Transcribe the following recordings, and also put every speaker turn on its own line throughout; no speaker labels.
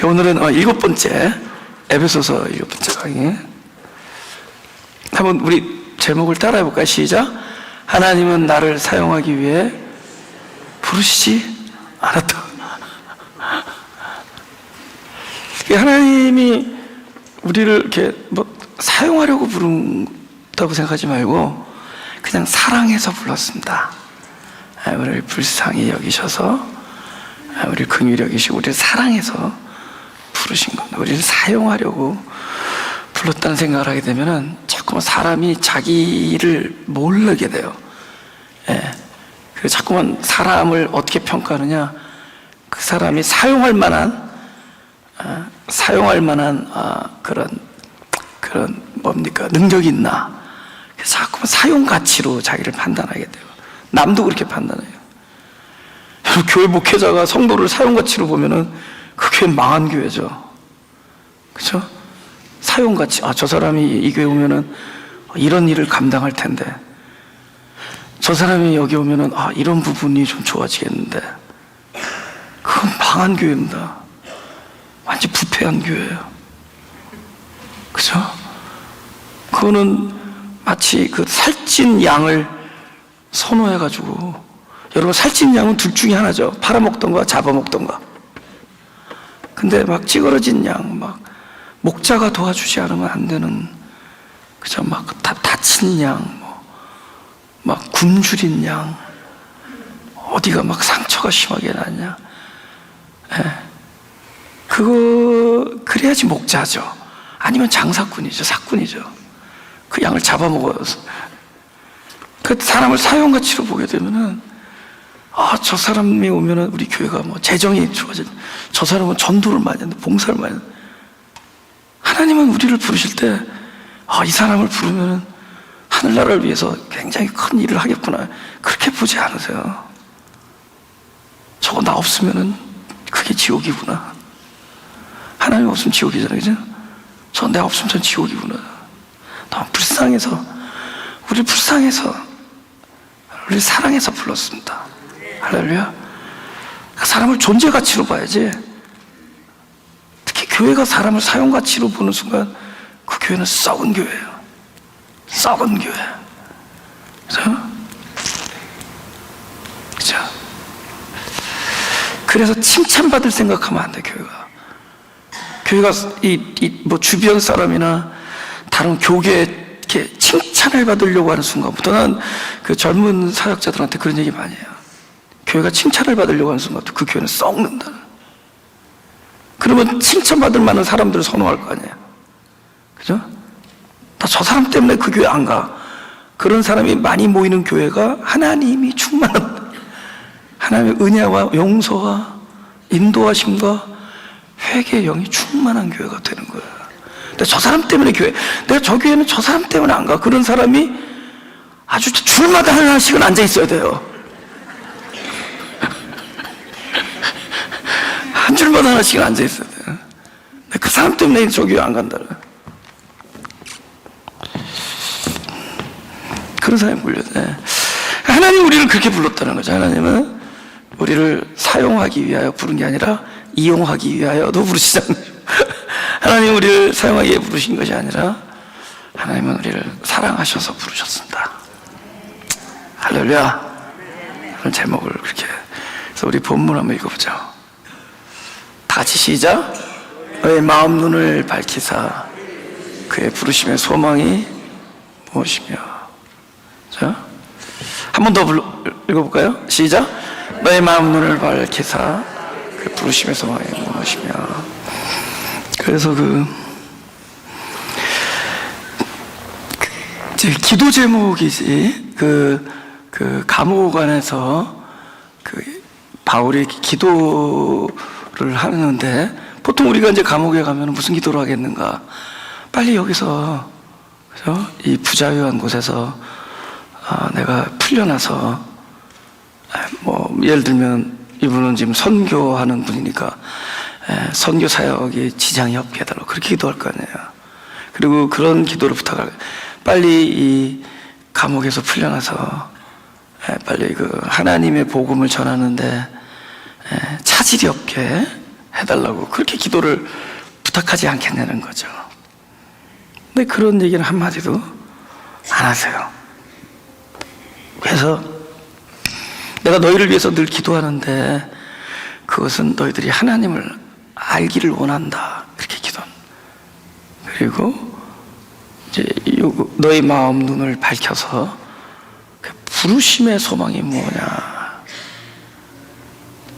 오늘은 7번째 에베소서 7번째 강의. 한번 우리 제목을 따라해 볼까요? 시작. 하나님은 나를 사용하기 위해 부르시지 않았다. 하나님이 우리를 이렇게 사용하려고 부른다고 생각하지 말고 그냥 사랑해서 불렀습니다. 우리를 불쌍히 여기셔서 우리를 긍휼히 여기시고 우리를 사랑해서 부르신 겁니다. 우리를 사용하려고 불렀다는 생각을 하게 되면은 자꾸만 사람이 자기를 모르게 돼요. 그래서 자꾸만 사람을 어떻게 평가하느냐, 그 사람이 사용할 만한 그런 뭡니까 능력이 있나. 그래서 자꾸만 사용 가치로 자기를 판단하게 돼요. 남도 그렇게 판단해요. 교회 목회자가 성도를 사용 가치로 보면은 그 교회는 망한 교회죠. 그렇죠? 사용 가치. 저 사람이 이 교회 오면은 이런 일을 감당할 텐데, 저 사람이 여기 오면은 이런 부분이 좀 좋아지겠는데, 그건 망한 교회입니다. 완전 부패한 교회예요. 그죠? 그거는 마치 그 살찐 양을 선호해가지고, 여러분 살찐 양은 둘 중에 하나죠. 팔아먹던가 잡아먹던가. 근데 막 찌그러진 양, 막 목자가 도와주지 않으면 안 되는, 그죠? 막 다친 양, 막 굶주린 양, 어디가 막 상처가 심하게 났냐. 그래야지 목자죠. 아니면 장사꾼이죠. 사꾼이죠. 그 양을 잡아먹어서. 그 사람을 사용가치로 보게 되면은, 저 사람이 오면은 우리 교회가 재정이 좋아져. 저 사람은 전도를 많이 하는데, 봉사를 많이 하는데. 하나님은 우리를 부르실 때, 이 사람을 부르면은 하늘나라를 위해서 굉장히 큰 일을 하겠구나. 그렇게 보지 않으세요. 저거 나 없으면은 그게 지옥이구나. 하나님 없으면 지옥이잖아요. 그죠? 저 내가 없으면 전 지옥이구나. 너무 불쌍해서, 우리를 사랑해서 불렀습니다. 할렐루야. 사람을 존재 가치로 봐야지. 특히 교회가 사람을 사용 가치로 보는 순간 그 교회는 썩은 교회예요. 썩은 교회. 그죠? 그죠? 그래서 칭찬받을 생각하면 안 돼, 교회가. 교회가 주변 사람이나 다른 교계에 이렇게 칭찬을 받으려고 하는 순간부터는 그 젊은 사역자들한테 그런 얘기 많이 해요. 교회가 칭찬을 받으려고 하는 순간부터 그 교회는 썩는다. 그러면 칭찬받을 만한 사람들을 선호할 거 아니에요. 그죠? 나 저 사람 때문에 그 교회 안 가. 그런 사람이 많이 모이는 교회가 하나님이 충만한, 하나님의 은혜와 용서와 인도하심과 회개의 영이 충만한 교회가 되는 거예요. 근데 저 사람 때문에 내가 저 교회는 저 사람 때문에 안 가. 그런 사람이 아주 줄마다 하나씩은 앉아 있어야 돼요. 한 줄마다 하나씩은 앉아 있어야 돼요. 그 사람 때문에 저 교회 안 간다. 그런 사람이 불려야 돼. 하나님 우리를 그렇게 불렀다는 거죠. 하나님은 우리를 사용하기 위하여 부른 게 아니라 이용하기 위하여도 부르시잖아요. 하나님 우리를 사용하기 위해 부르신 것이 아니라 하나님은 우리를 사랑하셔서 부르셨습니다. 할렐루야. 그런 제목을 그렇게 해서 우리 본문 한번 읽어보죠. 다 같이 시작. 너의 마음 눈을 밝히사 그의 부르심의 소망이 무엇이며. 자, 한 번 더 읽어볼까요? 시작. 너의 마음 눈을 밝히사 그 부르심의 소망이 무엇이며. 그래서 기도 제목이지, 그 감옥 안에서 바울이 기도를 하는데, 보통 우리가 이제 감옥에 가면 무슨 기도를 하겠는가? 빨리 여기서, 그죠? 이 부자유한 곳에서 내가 풀려나서, 예를 들면 이분은 지금 선교하는 분이니까 선교 사역에 지장이 없게 해달라고 그렇게 기도할 거 아니에요. 그리고 그런 기도를 부탁을, 빨리 이 감옥에서 풀려나서 빨리 그 하나님의 복음을 전하는데 차질이 없게 해달라고 그렇게 기도를 부탁하지 않겠냐는 거죠. 근데 그런 얘기는 한마디도 안 하세요. 그래서 내가 너희를 위해서 늘 기도하는데 그것은 너희들이 하나님을 알기를 원한다, 그렇게 기도합니다. 그리고 이제 너희 마음 눈을 밝혀서 그 부르심의 소망이 뭐냐,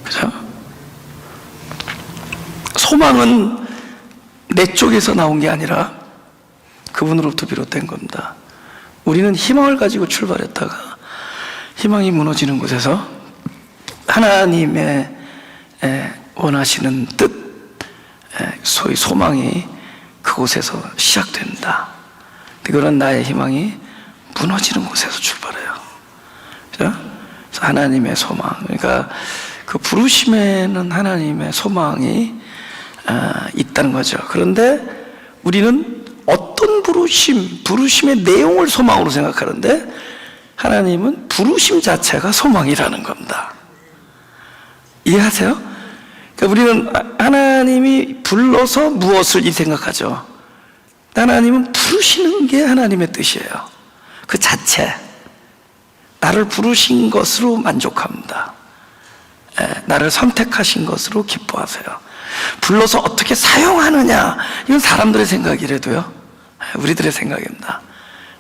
그죠? 소망은 내 쪽에서 나온 게 아니라 그분으로부터 비롯된 겁니다. 우리는 희망을 가지고 출발했다가 희망이 무너지는 곳에서 하나님의 원하시는 뜻, 소위 소망이 그곳에서 시작된다. 그런 나의 희망이 무너지는 곳에서 출발해요. 그래서 하나님의 소망, 그러니까 그 부르심에는 하나님의 소망이 있다는 거죠. 그런데 우리는 어떤 부르심의 내용을 소망으로 생각하는데 하나님은 부르심 자체가 소망이라는 겁니다. 이해하세요? 그러니까 우리는 하나님이 불러서 무엇을 생각하죠. 하나님은 부르시는 게 하나님의 뜻이에요. 그 자체, 나를 부르신 것으로 만족합니다. 나를 선택하신 것으로 기뻐하세요. 불러서 어떻게 사용하느냐, 이건 사람들의 생각이라도요, 우리들의 생각입니다.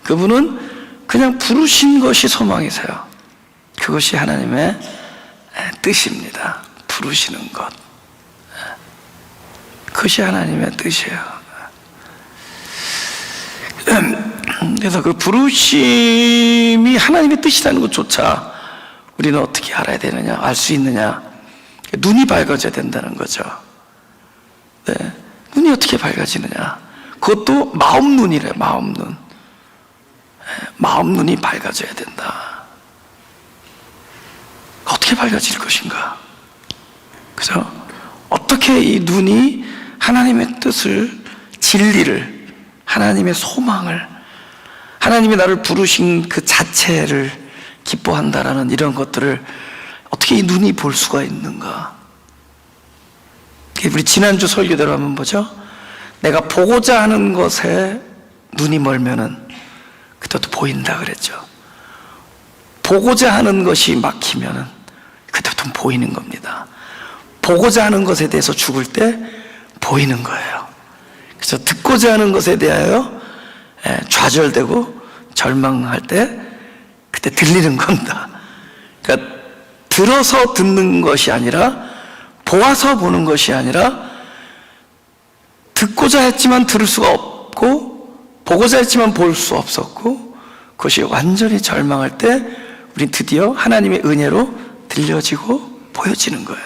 그분은 그냥 부르신 것이 소망이세요. 그것이 하나님의 뜻입니다. 부르시는 것, 그것이 하나님의 뜻이에요. 그래서 그 부르심이 하나님의 뜻이라는 것조차 우리는 어떻게 알아야 되느냐, 알 수 있느냐? 눈이 밝아져야 된다는 거죠. 네. 눈이 어떻게 밝아지느냐? 그것도 마음 눈이래, 마음 눈. 마음 눈이 밝아져야 된다. 어떻게 밝아질 것인가? 그죠? 어떻게 이 눈이 하나님의 뜻을, 진리를, 하나님의 소망을, 하나님이 나를 부르신 그 자체를 기뻐한다라는 이런 것들을 어떻게 이 눈이 볼 수가 있는가? 우리 지난주 설교대로 한번 보죠. 내가 보고자 하는 것에 눈이 멀면은 그때부터 보인다 그랬죠. 보고자 하는 것이 막히면은 그때부터 보이는 겁니다. 보고자 하는 것에 대해서 죽을 때 보이는 거예요. 그래서 듣고자 하는 것에 대하여 좌절되고 절망할 때 그때 들리는 겁니다. 그러니까 들어서 듣는 것이 아니라, 보아서 보는 것이 아니라, 듣고자 했지만 들을 수가 없고 보고자 했지만 볼 수 없었고, 그것이 완전히 절망할 때 우린 드디어 하나님의 은혜로 들려지고 보여지는 거예요.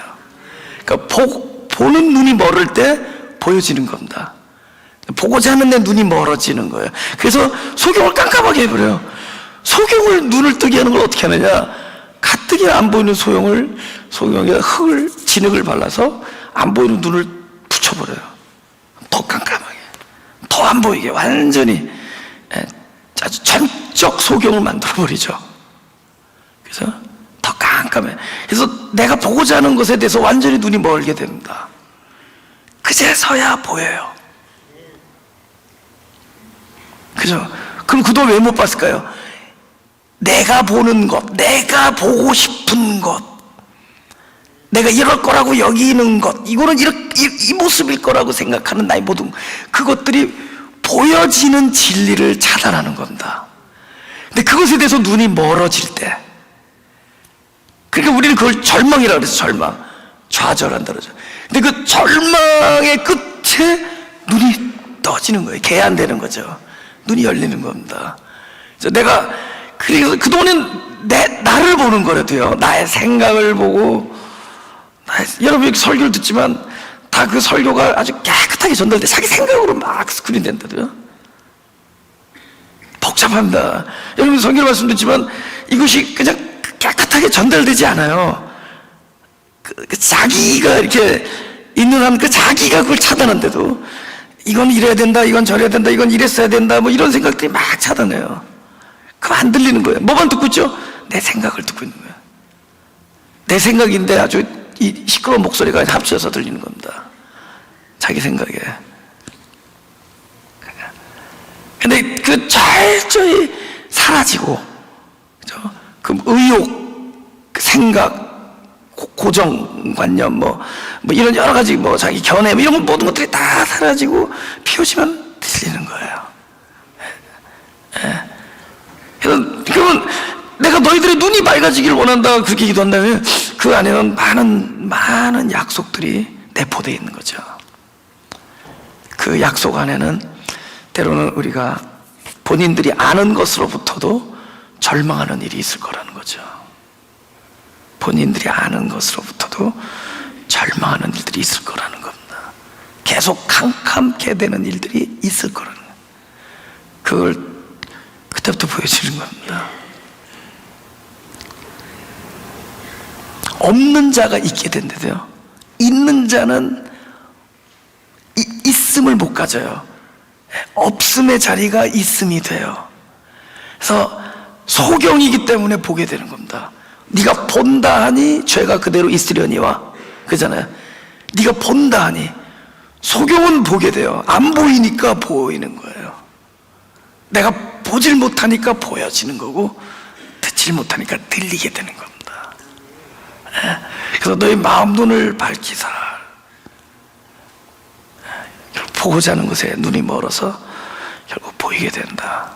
그러니까 보는 눈이 멀을 때 보여지는 겁니다. 보고자 하는 내 눈이 멀어지는 거예요. 그래서 소경을 깜깜하게 해버려요. 소경을 눈을 뜨게 하는 걸 어떻게 하느냐? 가뜩이 안 보이는 소경에다 진흙을 발라서 안 보이는 눈을 붙여버려요. 더 깜깜하게, 더 안 보이게, 완전히 아주 전적 소경을 만들어버리죠. 그래서 더 깜깜해. 그래서 내가 보고자 하는 것에 대해서 완전히 눈이 멀게 됩니다. 그제서야 보여요. 그죠? 그럼 그동안 왜 못 봤을까요? 내가 보는 것, 내가 보고 싶은 것, 내가 이럴 거라고 여기는 것, 이거는 이 모습일 거라고 생각하는 나의 모든 그것들이 보여지는 진리를 차단하는 겁니다. 근데 그것에 대해서 눈이 멀어질 때, 그러니까 우리는 그걸 절망이라고 그래서 절망, 좌절한다 그러죠. 근데 그 절망의 끝에 눈이 떠지는 거예요. 개안되는 거죠. 눈이 열리는 겁니다. 그래서 내가 그래서 그동안은 나를 보는 거라도요, 나의 생각을 보고, 여러분 여기 설교를 듣지만 다 그 설교가 아주 깨끗하게 전달돼, 자기 생각으로 막 스크린 된다고요. 복잡합니다. 여러분 설교 말씀 듣지만 이것이 그냥 깨끗하게 전달되지 않아요. 자기가 이렇게 있는 한 그 자기가 그걸 차단한데도 이건 이래야 된다, 이건 저래야 된다, 이건 이랬어야 된다, 뭐 이런 생각들이 막 차단해요. 그럼 안 들리는 거예요. 뭐만 듣고 있죠? 내 생각을 듣고 있는 거예요. 내 생각인데 아주 이 시끄러운 목소리가 합쳐서 들리는 겁니다. 자기 생각에. 근데 그 철저히 사라지고, 그죠? 그 의욕, 생각, 고정관념, 뭐 이런 여러 가지 자기 견해, 이런 모든 것들이 다 사라지고 피우시면 들리는 거예요. 그러면 내가 너희들의 눈이 밝아지기를 원한다, 그렇게 기도한다면 그 안에는 많은 약속들이 내포되어 있는 거죠. 그 약속 안에는 때로는 우리가 본인들이 아는 것으로부터도 절망하는 일이 있을 거라는 거죠. 본인들이 아는 것으로부터도 절망하는 일들이 있을 거라는 겁니다. 계속 캄캄케 되는 일들이 있을 거라는 거예요. 그걸 그때부터 보여주는 겁니다. 없는 자가 있게 된대도요, 있는 자는 있음을 못 가져요. 없음의 자리가 있음이 돼요. 그래서 소경이기 때문에 보게 되는 겁니다. 네가 본다 하니 죄가 그대로 있으려니와, 그잖아요. 네가 본다 하니, 소경은 보게 돼요. 안 보이니까 보이는 거예요. 내가 보질 못하니까 보여지는 거고, 듣질 못하니까 들리게 되는 겁니다. 그래서 너희 마음 눈을 밝히사. 보고자 하는 것에 눈이 멀어서 결국 보이게 된다.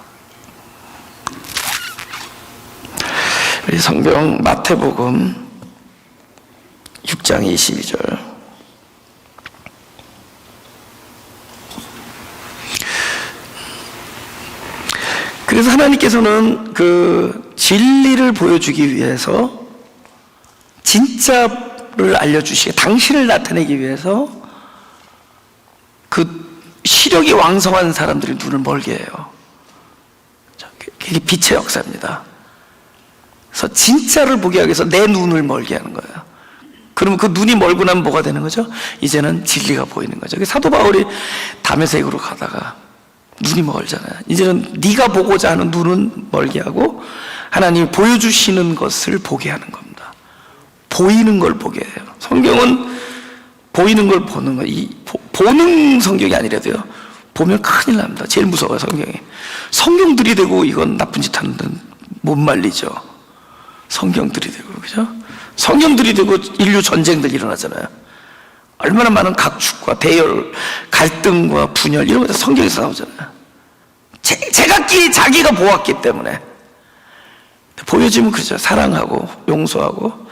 우리 성경 마태복음 6장 22절. 그래서 하나님께서는 그 진리를 보여주기 위해서, 진짜를 알려주시게, 당신을 나타내기 위해서 그 시력이 왕성한 사람들이 눈을 멀게 해요. 그게 빛의 역사입니다. 그래서 진짜를 보게 하기 위해서 내 눈을 멀게 하는 거예요. 그러면 그 눈이 멀고 나면 뭐가 되는 거죠? 이제는 진리가 보이는 거죠. 사도 바울이 다메섹으로 가다가 눈이 멀잖아요. 이제는 네가 보고자 하는 눈은 멀게 하고 하나님이 보여주시는 것을 보게 하는 겁니다. 보이는 걸 보게 해요. 성경은 보이는 걸 보는 거, 보는 성경이 아니라도요, 보면 큰일 납니다. 제일 무서워요, 성경이. 성경 들이대고 이건 나쁜 짓 하는 데는 못 말리죠. 성경 들이대고, 그죠? 성경 들이대고 인류 전쟁들 일어나잖아요. 얼마나 많은 각축과 대열, 갈등과 분열, 이런 것들 성경에서 나오잖아요. 제각기 자기가 보았기 때문에. 보여지면 그죠. 사랑하고 용서하고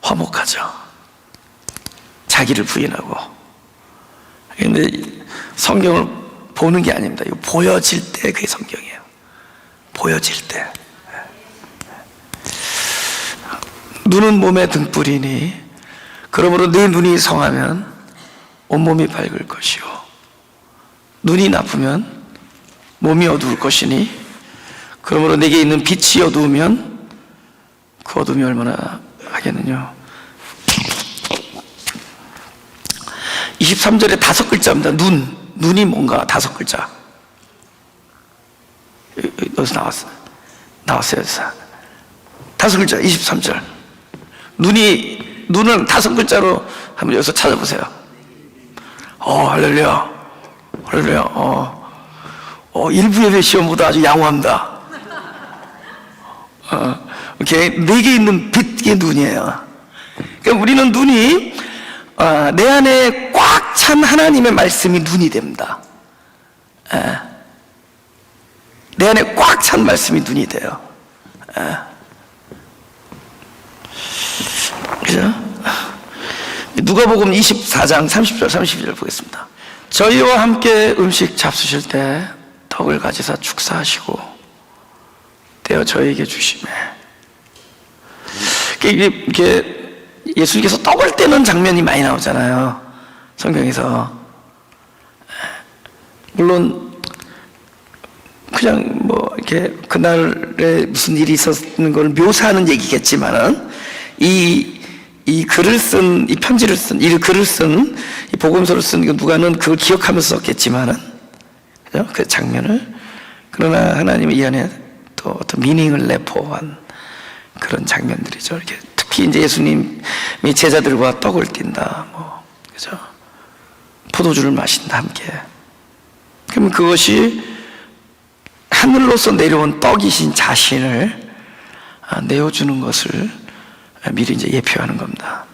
화목하죠. 자기를 부인하고. 근데 성경을 보는 게 아닙니다. 이거 보여질 때 그게 성경이에요. 보여질 때. 눈은 몸의 등불이니 그러므로 네 눈이 성하면 온몸이 밝을 것이요, 눈이 나쁘면 몸이 어두울 것이니 그러므로 내게 있는 빛이 어두우면 그 어둠이 얼마나 하겠느냐. 23절에 5글자입니다. 눈이 뭔가 5글자. 여기서 나왔어요. 5글자, 23절. 눈은 5글자로 한번 여기서 찾아보세요. 할렐루야. 할렐루야. 일부 예배 시험보다 아주 양호합니다. 이렇게 4개 있는 빛의 눈이에요. 그러니까 우리는 눈이 내 안에 꽉 찬 하나님의 말씀이 눈이 됩니다. 내 안에 꽉 찬 말씀이 눈이 돼요. 그죠? 누가복음 24장 30절 32절 보겠습니다. 저희와 함께 음식 잡수실 때 덕을 가지사 축사하시고 떼어 저희에게 주시매. 이게 예수님께서 떡을 떼는 장면이 많이 나오잖아요, 성경에서. 물론 그냥 이렇게 그날에 무슨 일이 있었는 걸 묘사하는 얘기겠지만은 이 글을 쓴, 이 편지를 쓴, 이 글을 쓴, 이 복음서를 쓴 누가는 그걸 기억하면서 썼겠지만은, 그죠? 그 장면을. 그러나 하나님이 이 안에 또 어떤 미닝을 내포한 그런 장면들이죠. 이렇게 특히 이제 예수님이 제자들과 떡을 띈다, 그죠? 포도주를 마신다 함께. 그러면 그것이 하늘로서 내려온 떡이신 자신을 내어주는 것을 미리 이제 예표하는 겁니다.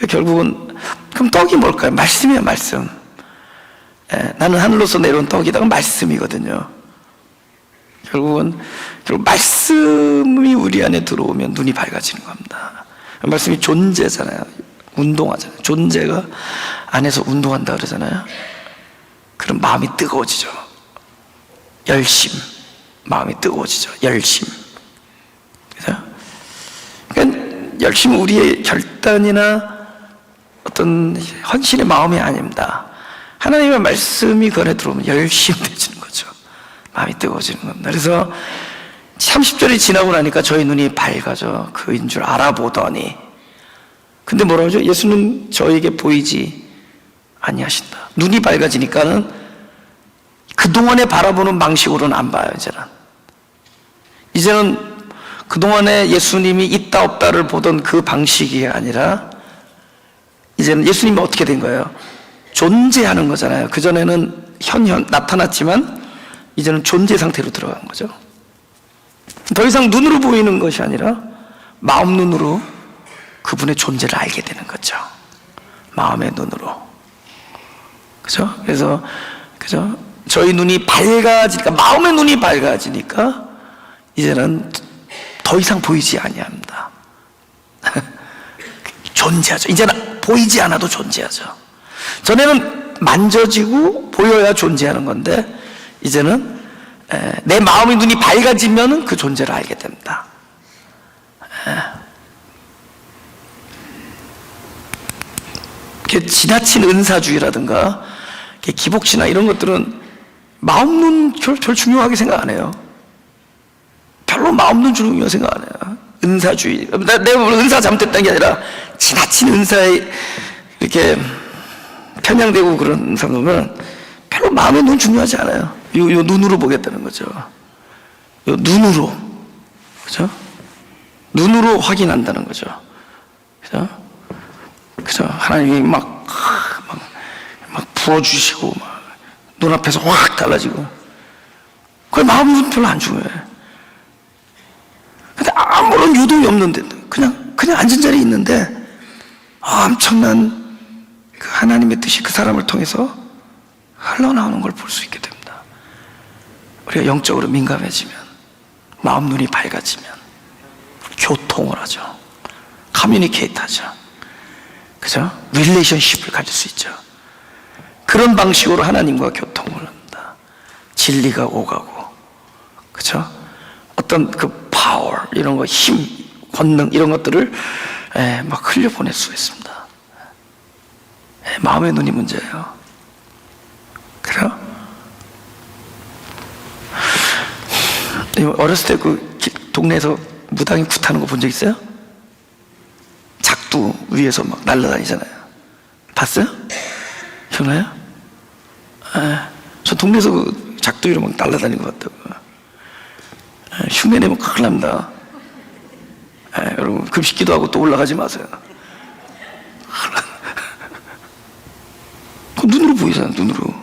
결국은 그럼 떡이 뭘까요? 말씀이야, 말씀. 나는 하늘로서 내려온 떡이다. 말씀이거든요. 결국 말씀이 우리 안에 들어오면 눈이 밝아지는 겁니다. 말씀이 존재잖아요. 운동하잖아요. 존재가 안에서 운동한다 그러잖아요. 그럼 마음이 뜨거워지죠. 열심. 마음이 뜨거워지죠. 열심. 그죠? 그러니까 열심은 우리의 결단이나 어떤 헌신의 마음이 아닙니다. 하나님의 말씀이 그 안에 들어오면 열심해지는 거죠. 마음이 뜨거워지는 겁니다. 그래서 30절이 지나고 나니까 저희 눈이 밝아져 그인 줄 알아보더니, 근데 뭐라고 하죠? 예수는 저에게 보이지 아니하신다. 눈이 밝아지니까는 그동안에 바라보는 방식으로는 안 봐요. 이제는 그동안에 예수님이 있다 없다를 보던 그 방식이 아니라 이제는 예수님이 어떻게 된 거예요? 존재하는 거잖아요. 그전에는 현현 나타났지만 이제는 존재 상태로 들어간 거죠. 더 이상 눈으로 보이는 것이 아니라 마음 눈으로 그분의 존재를 알게 되는 거죠. 마음의 눈으로. 그죠? 그래서, 그죠? 저희 눈이 밝아지니까, 마음의 눈이 밝아지니까 이제는 더 이상 보이지 아니합니다. 존재하죠. 이제는 보이지 않아도 존재하죠. 전에는 만져지고 보여야 존재하는 건데 이제는 내 마음의 눈이 밝아지면 그 존재를 알게 됩니다. 지나친 은사주의라든가 기복신화 이런 것들은 마음 눈 별 중요하게 생각 안 해요. 별로 마음 눈 중요하게 생각 안 해요. 은사주의. 내가 은사 잘못했다는 게 아니라 지나친 은사에 이렇게 편향되고 그런 사람은 별로 마음의 눈 중요하지 않아요. 요 눈으로 보겠다는 거죠. 요 눈으로. 그죠? 눈으로 확인한다는 거죠. 그죠? 그죠? 하나님이 막 부어주시고, 막 눈앞에서 확 달라지고. 그게 마음은 별로 안 중요해. 근데 아무런 유동이 없는데, 그냥 앉은 자리에 있는데, 엄청난 그 하나님의 뜻이 그 사람을 통해서 흘러나오는 걸 볼 수 있게 됩니다. 우리가 영적으로 민감해지면, 마음 눈이 밝아지면, 교통을 하죠. 커뮤니케이트 하죠. 그죠? 릴레이션십을 가질 수 있죠. 그런 방식으로 하나님과 교통을 합니다. 진리가 오가고, 그죠? 어떤 그 파워, 이런 거, 힘, 권능, 이런 것들을 막 흘려보낼 수 있습니다. 마음의 눈이 문제예요. 그래요? 어렸을 때 그 동네에서 무당이 굿하는 거 본 적 있어요? 작두 위에서 막 날아다니잖아요. 봤어요? 기억나요? 저 동네에서 그 작두 위로 막 날아다니는 것 같다고. 흉내 내면 큰일 납니다. 여러분, 금식기도 하고 또 올라가지 마세요. 눈으로 보이잖아, 눈으로.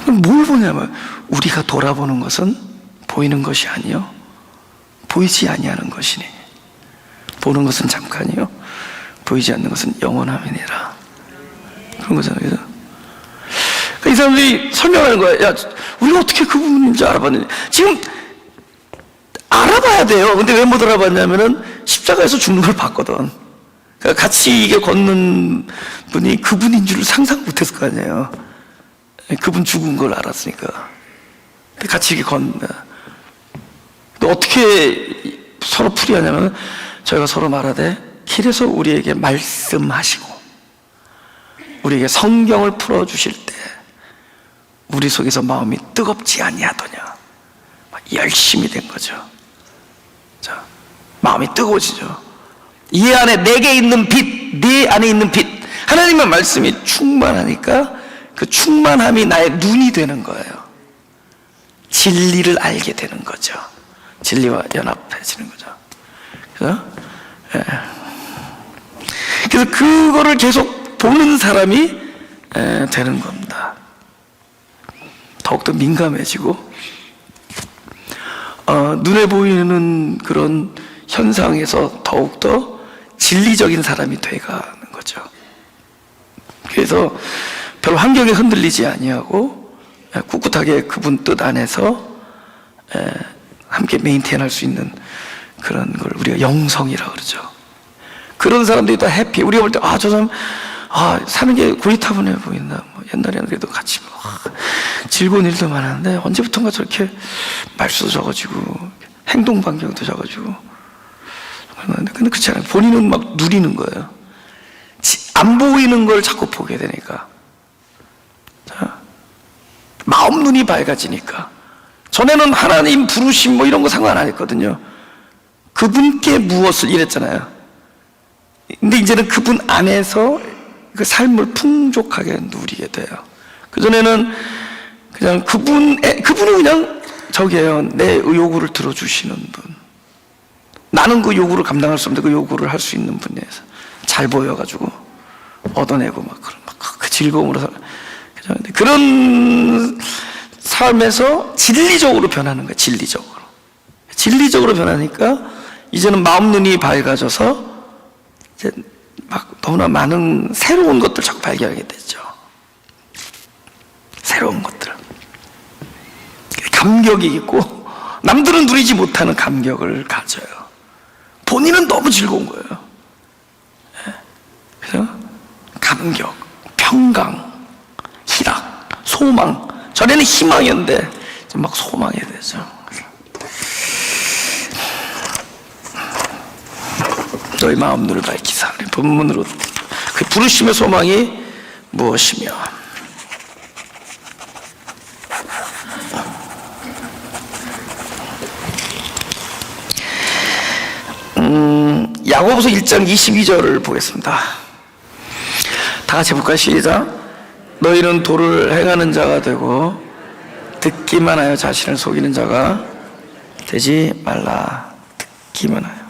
뭘 보냐면, 우리가 돌아보는 것은 보이는 것이 아니요 보이지 아니하는 것이니, 보는 것은 잠깐이요 보이지 않는 것은 영원함이니라. 그런 거잖아요. 그죠? 이 사람들이 설명하는 거야. 야, 우리가 어떻게 그분인지 알아봤느냐. 지금 알아봐야 돼요. 근데 왜 못 알아봤냐면은 십자가에서 죽는 걸 봤거든. 그러니까 같이 이게 걷는 분이 그분인 줄 상상 못했을 거 아니에요. 그분 죽은 걸 알았으니까. 근데 같이 이렇게 걷는다. 근데 어떻게 서로 풀이하냐면, 저희가 서로 말하되 길에서 우리에게 말씀하시고 우리에게 성경을 풀어주실 때 우리 속에서 마음이 뜨겁지 아니하더냐. 열심히 된 거죠. 자, 마음이 뜨거워지죠. 이 안에 내게 있는 빛, 네 안에 있는 빛, 하나님의 말씀이 충만하니까 그 충만함이 나의 눈이 되는 거예요. 진리를 알게 되는 거죠. 진리와 연합해지는 거죠. 그래서 그래서 그거를 계속 보는 사람이 되는 겁니다. 더욱더 민감해지고 눈에 보이는 그런 현상에서 더욱더 진리적인 사람이 돼가는 거죠. 그래서 별로 환경에 흔들리지 아니하고 꿋꿋하게 그분 뜻 안에서 함께 메인테인할 수 있는 그런 걸 우리가 영성이라고 그러죠. 그런 사람들이 다 해피. 우리가 볼 때 저 사람 사는 게 고리타분해 보인다. 뭐 옛날에는 그래도 같이 즐거운 일도 많았는데 언제부턴가 저렇게 말수도 적어지고 행동 반경도 적어지고. 근데 그렇지 않아요. 본인은 막 누리는 거예요. 안 보이는 걸 자꾸 보게 되니까. 마음 눈이 밝아지니까. 전에는 하나님 부르심 뭐 이런 거 상관 안 했거든요. 그분께 무엇을 이랬잖아요. 근데 이제는 그분 안에서 그 삶을 풍족하게 누리게 돼요. 그전에는 그냥 그분은 그냥 저기예요. 내 요구를 들어주시는 분. 나는 그 요구를 감당할 수 없는데 그 요구를 할 수 있는 분이어서 잘 보여가지고 얻어내고 그 즐거움으로 살아. 그런 삶에서 진리적으로 변하는 거예요. 진리적으로 변하니까 이제는 마음 눈이 밝아져서 이제 막 너무나 많은 새로운 것들 자꾸 발견하게 되죠. 새로운 것들. 감격이 있고 남들은 누리지 못하는 감격을 가져요. 본인은 너무 즐거운 거예요. 그래서 감격, 평강, 희락, 소망. 전에는 희망이었는데 이제 막 소망이 되죠. 너희 마음 눈을 밝히사. 본문으로 그 부르심의 소망이 무엇이며 야고보서 1장 22절을 보겠습니다. 다 같이 볼까요? 시작. 너희는 도를 행하는 자가 되고 듣기만 하여 자신을 속이는 자가 되지 말라. 듣기만 하여.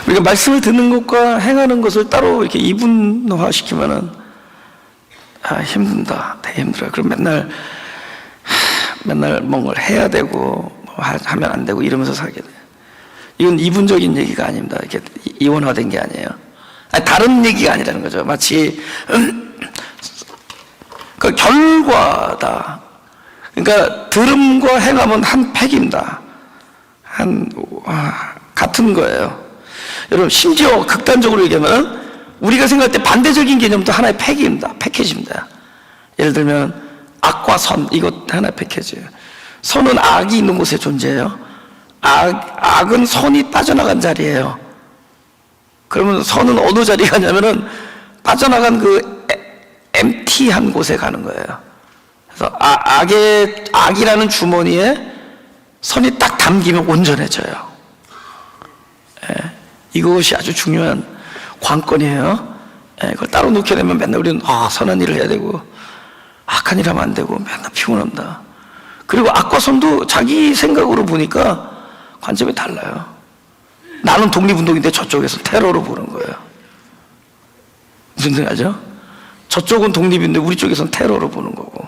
우리가 말씀을 듣는 것과 행하는 것을 따로 이렇게 이분화시키면은 힘든다, 되게 힘들어요. 그럼 맨날 뭔가를 해야 되고 하면 안 되고 이러면서 살게 돼요. 이건 이분적인 얘기가 아닙니다. 이렇게 이원화된 게 아니에요. 다른 얘기가 아니라는 거죠. 마치 그 결과다. 그러니까 들음과 행함은 한 팩입니다. 같은 거예요. 여러분, 심지어 극단적으로 얘기하면 우리가 생각할 때 반대적인 개념도 하나의 팩입니다. 패키지입니다. 예를 들면 악과 선, 이것 하나의 패키지예요. 선은 악이 있는 곳에 존재해요. 악은 선이 빠져나간 자리예요. 그러면 선은 어느 자리에 가냐면은 빠져나간 그 empty한 곳에 가는 거예요. 그래서 악이라는 주머니에 선이 딱 담기면 온전해져요. 이것이 아주 중요한 관건이에요. 그걸 따로 놓게 되면 맨날 우리는 선한 일을 해야 되고 악한 일 하면 안 되고 맨날 피곤합니다. 그리고 악과 선도 자기 생각으로 보니까 관점이 달라요. 나는 독립운동인데 저쪽에서 테러로 보는 거예요. 무슨 생각하죠? 저쪽은 독립인데 우리 쪽에서는 테러로 보는 거고.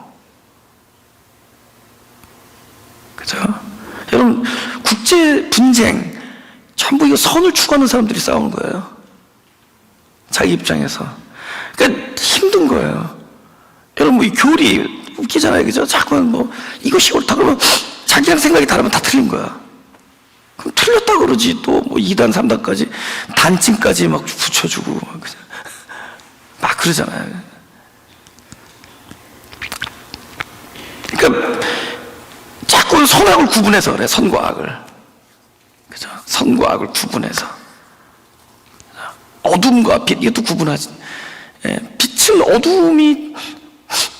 그죠? 여러분, 국제 분쟁 전부 이거 선을 추구하는 사람들이 싸우는 거예요. 자기 입장에서. 그러니까 힘든 거예요. 여러분, 이 교리 웃기잖아요. 그죠? 자꾸 이것이 옳다 그러면 자기랑 생각이 다르면 다 틀린 거야. 그럼 틀렸다 그러지. 또 2단, 3단까지 단증까지 막 붙여주고 막 그러잖아요. 그러니까 자꾸 선악을 구분해서 그래. 선과 악을. 그죠? 선과 악을 구분해서. 어둠과 빛, 이것도 구분하지. 빛은 어둠이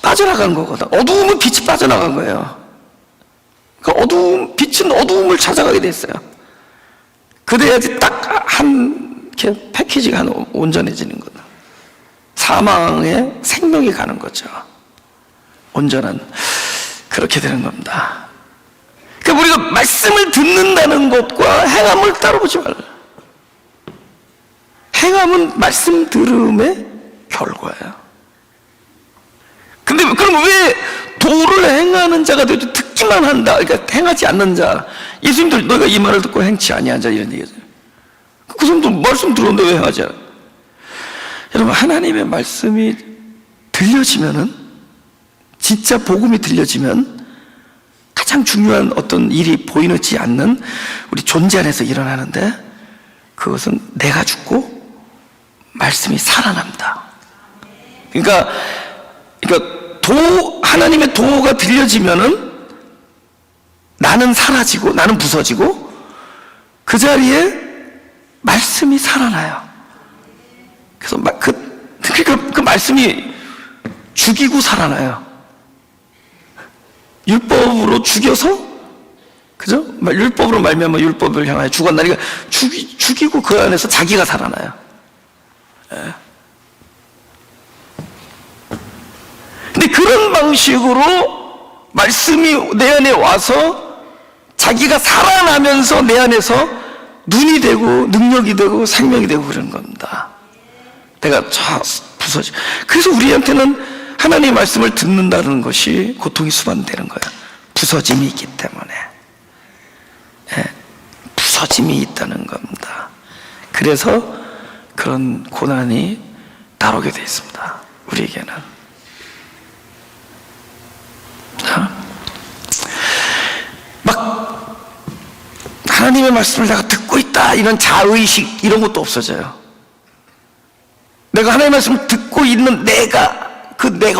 빠져나간 거거든. 어두움은 빛이 빠져나간 거예요. 그러니까 빛은 어두움을 찾아가게 됐어요. 그래야지 딱 이렇게 패키지가 온전해지는 거다. 사망에 생명이 가는 거죠. 온전한, 그렇게 되는 겁니다. 그러니까 우리가 말씀을 듣는다는 것과 행함을 따라보지 말라. 행함은 말씀 들음의 결과야. 근데 그럼 왜 도를 행하는 자가 되어도 듣기만 한다, 그러니까 행하지 않는 자, 예수님도 너희가 이 말을 듣고 행치 아니한 자, 이런 얘기죠. 그 사람도 말씀 들었는데 왜 행하지 않아? 여러분, 하나님의 말씀이 들려지면은, 진짜 복음이 들려지면 가장 중요한 어떤 일이 보이지 않는 우리 존재 안에서 일어나는데, 그것은 내가 죽고 말씀이 살아납니다. 그러니까 하나님의 도가 들려지면은 나는 사라지고 나는 부서지고 그 자리에 말씀이 살아나요. 그래서 그 말씀이 죽이고 살아나요. 율법으로 죽여서, 그죠? 율법으로 말미암아 율법을 향하여 죽었나니까 죽이고 그 안에서 자기가 살아나요. 예. 근데 그런 방식으로 말씀이 내 안에 와서 자기가 살아나면서 내 안에서 눈이 되고 능력이 되고 생명이 되고 그런 겁니다. 내가 부서지. 그래서 우리한테는 하나님의 말씀을 듣는다는 것이 고통이 수반되는 거예요. 부서짐이 있기 때문에. 예, 부서짐이 있다는 겁니다. 그래서 그런 고난이 따라오게 되어 있습니다. 우리에게는. 막 하나님의 말씀을 내가 듣고 있다, 이런 자의식 이런 것도 없어져요. 내가 하나님의 말씀을 듣고 있는 내가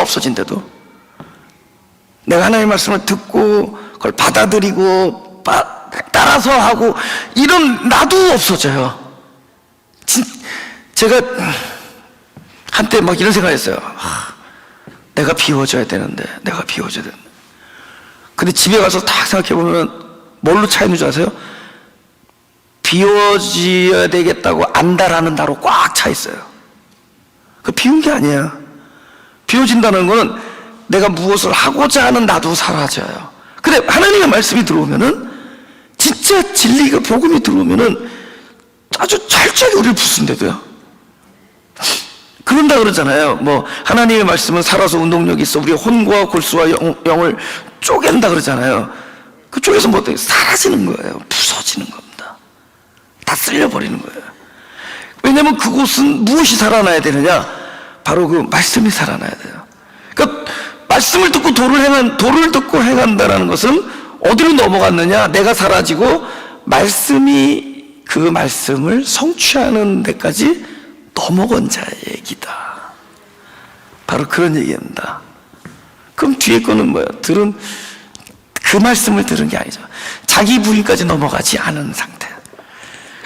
없어진대도, 내가 하나님의 말씀을 듣고 그걸 받아들이고 따라서 하고 이런 나도 없어져요. 제가 한때 막 이런 생각을 했어요. 내가 비워줘야 되는데. 근데 집에 가서 딱 생각해보면 뭘로 차 있는 줄 아세요? 비워줘야 되겠다고 안다라는 나로 꽉 차 있어요. 그 비운 게 아니야. 비워진다는 거는 내가 무엇을 하고자 하는 나도 사라져요. 근데 하나님의 말씀이 들어오면은, 진짜 진리가 복음이 들어오면은 아주 철저하게 우리를 부순대도요. 그런다 그러잖아요. 뭐 하나님의 말씀은 살아서 운동력이 있어 우리의 혼과 골수와 영을 쪼갠다 그러잖아요. 그쪽에서 뭐 사라지는 거예요. 부서지는 겁니다. 다 쓸려버리는 거예요. 왜냐하면 그곳은 무엇이 살아나야 되느냐? 바로 그 말씀이 살아나야 돼요. 그러니까 말씀을 듣고 도를 듣고 행한다는 것은 어디로 넘어갔느냐? 내가 사라지고 말씀이 그 말씀을 성취하는 데까지 넘어간 자의 얘기다. 바로 그런 얘기입니다. 그럼 뒤에 거는 뭐예요? 그 말씀을 들은 게 아니죠. 자기 부인까지 넘어가지 않은 상태.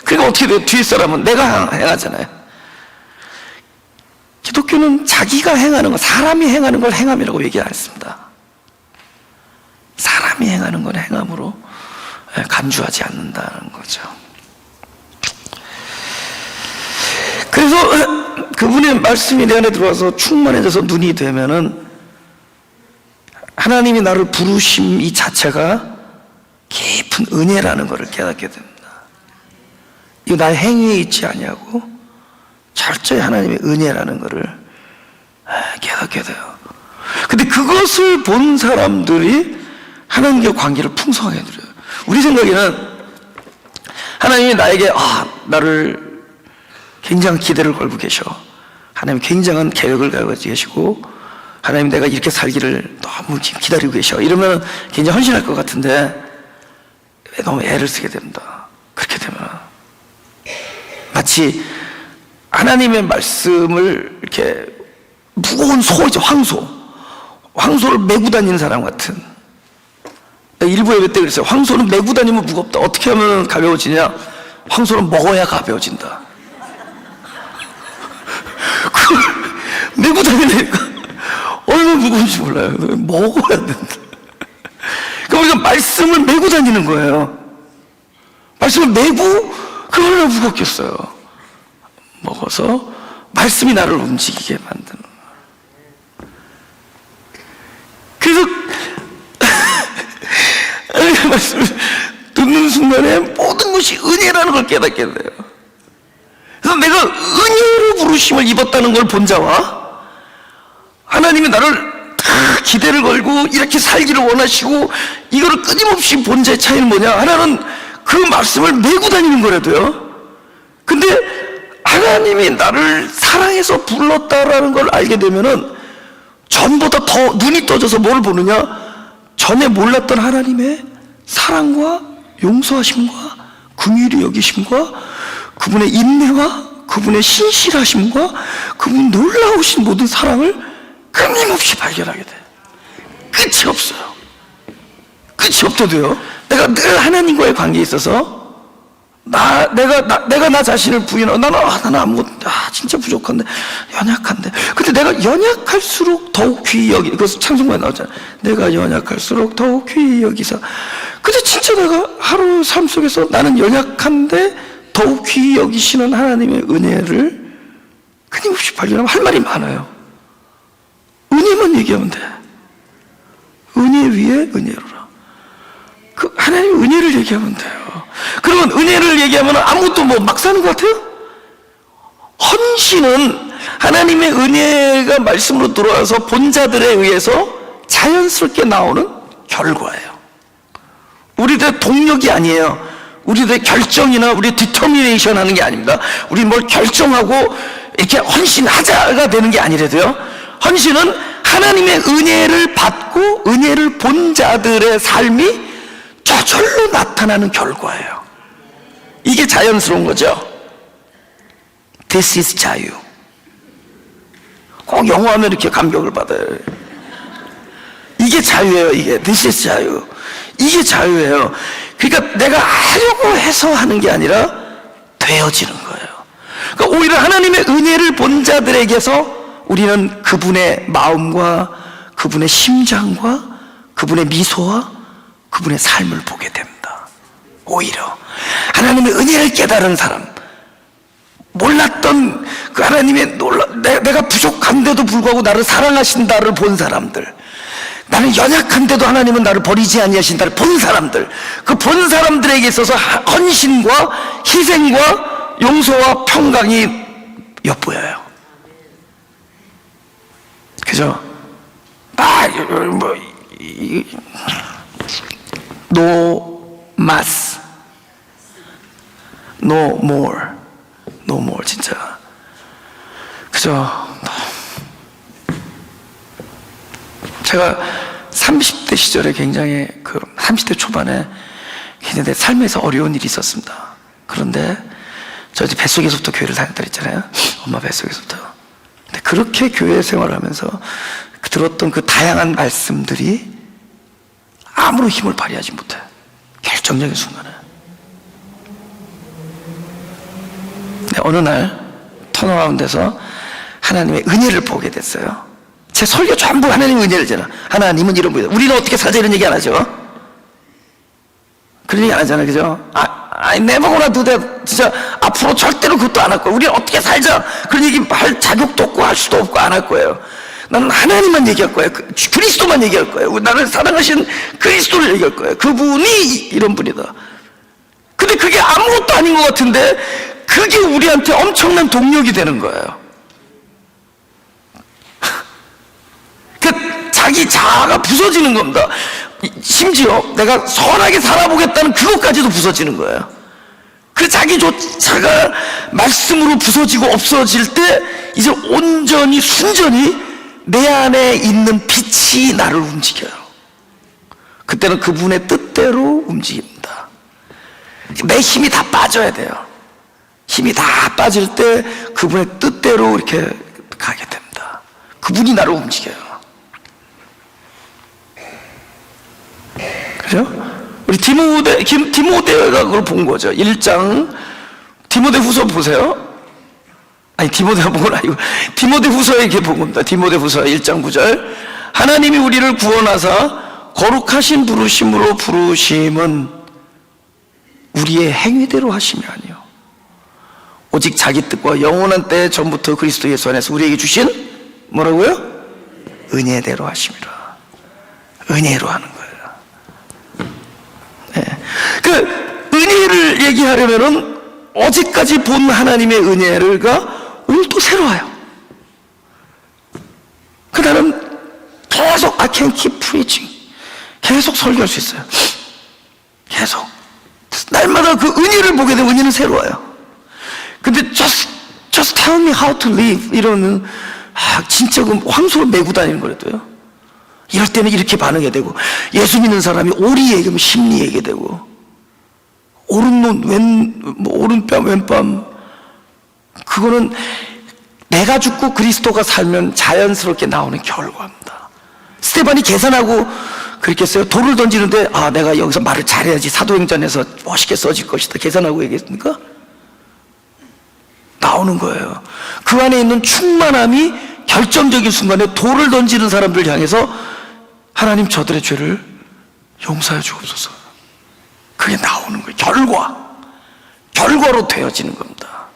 그러니까 어떻게 돼요? 뒤에 사람은 내가 행하잖아요. 기독교는 자기가 행하는 것, 사람이 행하는 걸 행함이라고 얘기 안 했습니다. 사람이 행하는 건 행함으로 간주하지 않는다는 거죠. 그래서 그분의 말씀이 내 안에 들어와서 충만해져서 눈이 되면은 하나님이 나를 부르심 이 자체가 깊은 은혜라는 것을 깨닫게 됩니다. 이거 나의 행위에 있지 아니하고 철저히 하나님의 은혜라는 것을 깨닫게 돼요. 근데 그것을 본 사람들이 하나님과 관계를 풍성하게 누려요. 우리 생각에는 하나님이 나에게 나를 굉장한 기대를 걸고 계셔. 하나님 굉장한 계획을 가지고 계시고 하나님 내가 이렇게 살기를 너무 기다리고 계셔. 이러면 굉장히 헌신할 것 같은데 왜 너무 애를 쓰게 됩니다. 그렇게 되면 마치 하나님의 말씀을 이렇게 무거운 소이죠. 황소를 메고 다니는 사람 같은. 일부 예배 때 그랬어요. 황소는 메고 다니면 무겁다. 어떻게 하면 가벼워지냐? 황소는 먹어야 가벼워진다. 그걸 메고 다니니까 얼마나 무거운지 몰라요. 먹어야 된다. 그러니까 우리가 말씀을 메고 다니는 거예요. 말씀을 메고 그걸 얼마나 무겁겠어요. 먹어서 말씀이 나를 움직이게 만드는 거예요. 그래서 말씀을 듣는 순간에 모든 것이 은혜라는 걸 깨닫게 돼요. 그래서 내가 은혜로 부르심을 입었다는 걸 본 자와 하나님이 나를 다 기대를 걸고 이렇게 살기를 원하시고 이거를 끊임없이 본 자의 차이는 뭐냐? 하나는 그 말씀을 메고 다니는 거라도요. 근데 하나님이 나를 사랑해서 불렀다라는 걸 알게 되면은 전보다 더 눈이 떠져서 뭘 보느냐? 전에 몰랐던 하나님의 사랑과 용서하심과 긍휼히 여기심과 그분의 인내와 그분의 신실하심과 그분 놀라우신 모든 사랑을 끊임없이 발견하게 돼. 끝이 없어요. 끝이 없어도요. 내가 늘 하나님과의 관계에 있어서 내가 나 자신을 부인하고 나는 아무것도 진짜 부족한데 연약한데 근데 내가 연약할수록 더욱 귀히 여기 그것은 찬송가에 나오잖아요. 내가 연약할수록 더욱 귀히 여기서 근데 진짜 내가 하루 삶 속에서 나는 연약한데 더욱 귀히 여기시는 하나님의 은혜를 끊임없이 발견하면 할 말이 많아요. 은혜만 얘기하면 돼. 은혜 위에 은혜로라. 그 하나님의 은혜를 얘기하면 돼요. 그러면 은혜를 얘기하면 아무것도 뭐 막 사는 것 같아요? 헌신은 하나님의 은혜가 말씀으로 들어와서 본 자들에 의해서 자연스럽게 나오는 결과예요. 우리들의 동력이 아니에요. 우리들의 결정이나 우리의 디터미네이션 하는 게 아닙니다. 우리 뭘 결정하고 이렇게 헌신하자가 되는 게 아니라도요. 헌신은 하나님의 은혜를 받고 은혜를 본 자들의 삶이 저절로 나타나는 결과예요. 이게 자연스러운 거죠. This is 자유. 꼭 영어하면 이렇게 감격을 받아요. 이게 자유예요. 이게 This is 자유. 이게 자유예요. 그러니까 내가 하려고 해서 하는 게 아니라 되어지는 거예요. 그러니까 오히려 하나님의 은혜를 본 자들에게서 우리는 그분의 마음과 그분의 심장과 그분의 미소와 그분의 삶을 보게 됩니다. 오히려 하나님의 은혜를 깨달은 사람, 몰랐던 그 하나님의 내가 부족한데도 불구하고 나를 사랑하신다를 본 사람들, 나는 연약한데도 하나님은 나를 버리지 아니하신다를 본 사람들, 그 본 사람들에게 있어서 헌신과 희생과 용서와 평강이 엿보여요. 그죠? No mas, no more, no more. 진짜 그죠? 제가 30대 시절에 굉장히 30대 초반에 굉장히 내 삶에서 어려운 일이 있었습니다. 그런데 저 이제 뱃속에서부터 교회를 다녔다 그랬잖아요. 엄마 뱃속에서부터. 근데 그렇게 교회 생활을 하면서 들었던 그 다양한 말씀들이 아무런 힘을 발휘하지 못해. 결정적인 순간에. 근데 어느 날 턴어라운드에서 하나님의 은혜를 보게 됐어요. 제 설교 전부 하나님의 은혜를잖아. 하나님은 이런 분이다. 우리는 어떻게 살자 이런 얘기 안 하죠. 그런 얘기 안 하잖아요. 그죠? 내보거나 두대 진짜 앞으로 절대로 그것도 안 할 거예요. 우리는 어떻게 살자 그런 얘기 할 자격도 없고 할 수도 없고 안 할 거예요. 나는 하나님만 얘기할 거예요. 그리스도만 얘기할 거예요. 나를 사랑하신 그리스도를 얘기할 거예요. 그분이 이런 분이다. 근데 그게 아무것도 아닌 것 같은데 그게 우리한테 엄청난 동력이 되는 거예요. 자기 자아가 부서지는 겁니다. 심지어 내가 선하게 살아보겠다는 그것까지도 부서지는 거예요. 그 자기조차가 말씀으로 부서지고 없어질 때 이제 온전히 순전히 내 안에 있는 빛이 나를 움직여요. 그때는 그분의 뜻대로 움직입니다. 내 힘이 다 빠져야 돼요. 힘이 다 빠질 때 그분의 뜻대로 이렇게 가게 됩니다. 그분이 나를 움직여요. 그죠? 우리 디모데가 그걸 본 거죠. 1장 디모데 후서 보세요. 아니 디모데가 본 건 아니고 디모데 후서에 이렇게 본 겁니다. 디모데 후서 1장 9절 하나님이 우리를 구원하사 거룩하신 부르심으로 부르심은 우리의 행위대로 하심이 아니요 오직 자기 뜻과 영원한 때 전부터 그리스도 예수 안에서 우리에게 주신 뭐라고요? 은혜대로 하심이라. 은혜로 하는 거예요. 얘기하려면은 어제까지 본 하나님의 은혜가 오늘 또 새로워요. 그 나는 계속 I can keep preaching, 계속 설교할 수 있어요. 계속 날마다 그 은혜를 보게 되면 은혜는 새로워요. 근데 just tell me how to live 이러면 진짜 그 황소를 메고 다니는 거라도요. 이럴 때는 이렇게 반응해야 되고, 예수 믿는 사람이 오리 얘기하면 심리 얘기해야 되고, 오른뺨 왼뺨, 그거는 내가 죽고 그리스도가 살면 자연스럽게 나오는 결과입니다. 스테반이 계산하고 그렇게 했어요. 돌을 던지는데 내가 여기서 말을 잘해야지 사도행전에서 멋있게 써질 것이다 계산하고 얘기했습니까? 나오는 거예요. 그 안에 있는 충만함이 결정적인 순간에 돌을 던지는 사람들 향해서 하나님 저들의 죄를 용서해 주옵소서, 그게 나오는 거예요. 결과로 되어지는 겁니다.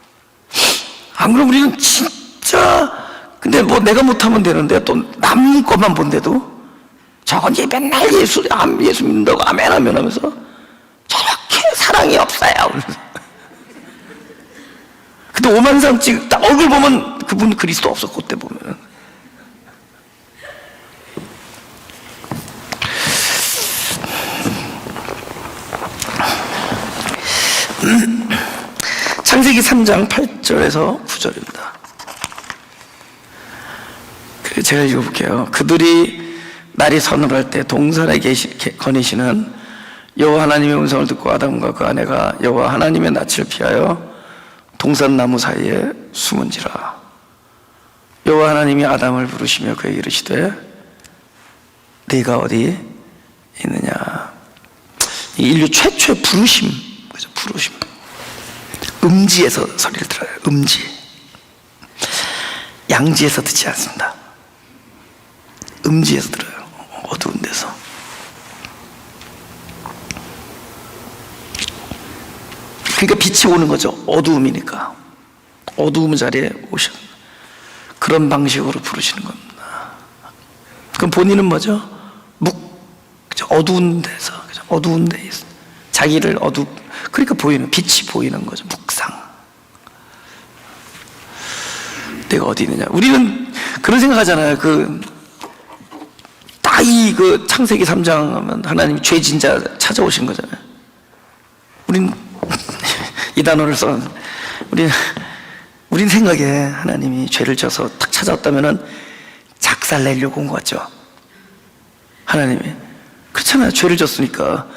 안 그러면 우리는 진짜, 근데 뭐 내가 못하면 되는데 또 남 것만 본데도 저건 이제 맨날 예수 믿는다고 아멘 아멘 하면서 저렇게 사랑이 없어요. 근데 오만상 딱 얼굴 보면 그분 그리스도 없었고, 그때 보면 창세기 3장 8절에서 9절입니다. 제가 읽어볼게요. 그들이 날이 서늘할 때 동산에 거니시는 여호와 하나님의 음성을 듣고 아담과 그 아내가 여호와 하나님의 낯을 피하여 동산 나무 사이에 숨은지라. 여호와 하나님이 아담을 부르시며 그에게 이르시되 네가 어디 있느냐. 인류 최초의 부르심, 그죠? 부르심. 음지에서 소리를 들어요. 음지. 양지에서 듣지 않습니다. 음지에서 들어요. 어두운 데서. 그러니까 빛이 오는 거죠. 어두움이니까. 어두움 자리에 오셔. 그런 방식으로 부르시는 겁니다. 그럼 본인은 뭐죠? 어두운 데서, 어두운 데에 있어. 자기를 그러니까 보이는, 빛이 보이는 거죠. 묵상. 내가 어디 있느냐. 우리는 그런 생각 하잖아요. 창세기 3장 하면 하나님이 죄진자 찾아오신 거잖아요. 우린 이 단어를 우린 생각에 하나님이 죄를 져서 탁 찾아왔다면은 작살 내려고 온 것 같죠. 하나님이 그렇잖아요. 죄를 졌으니까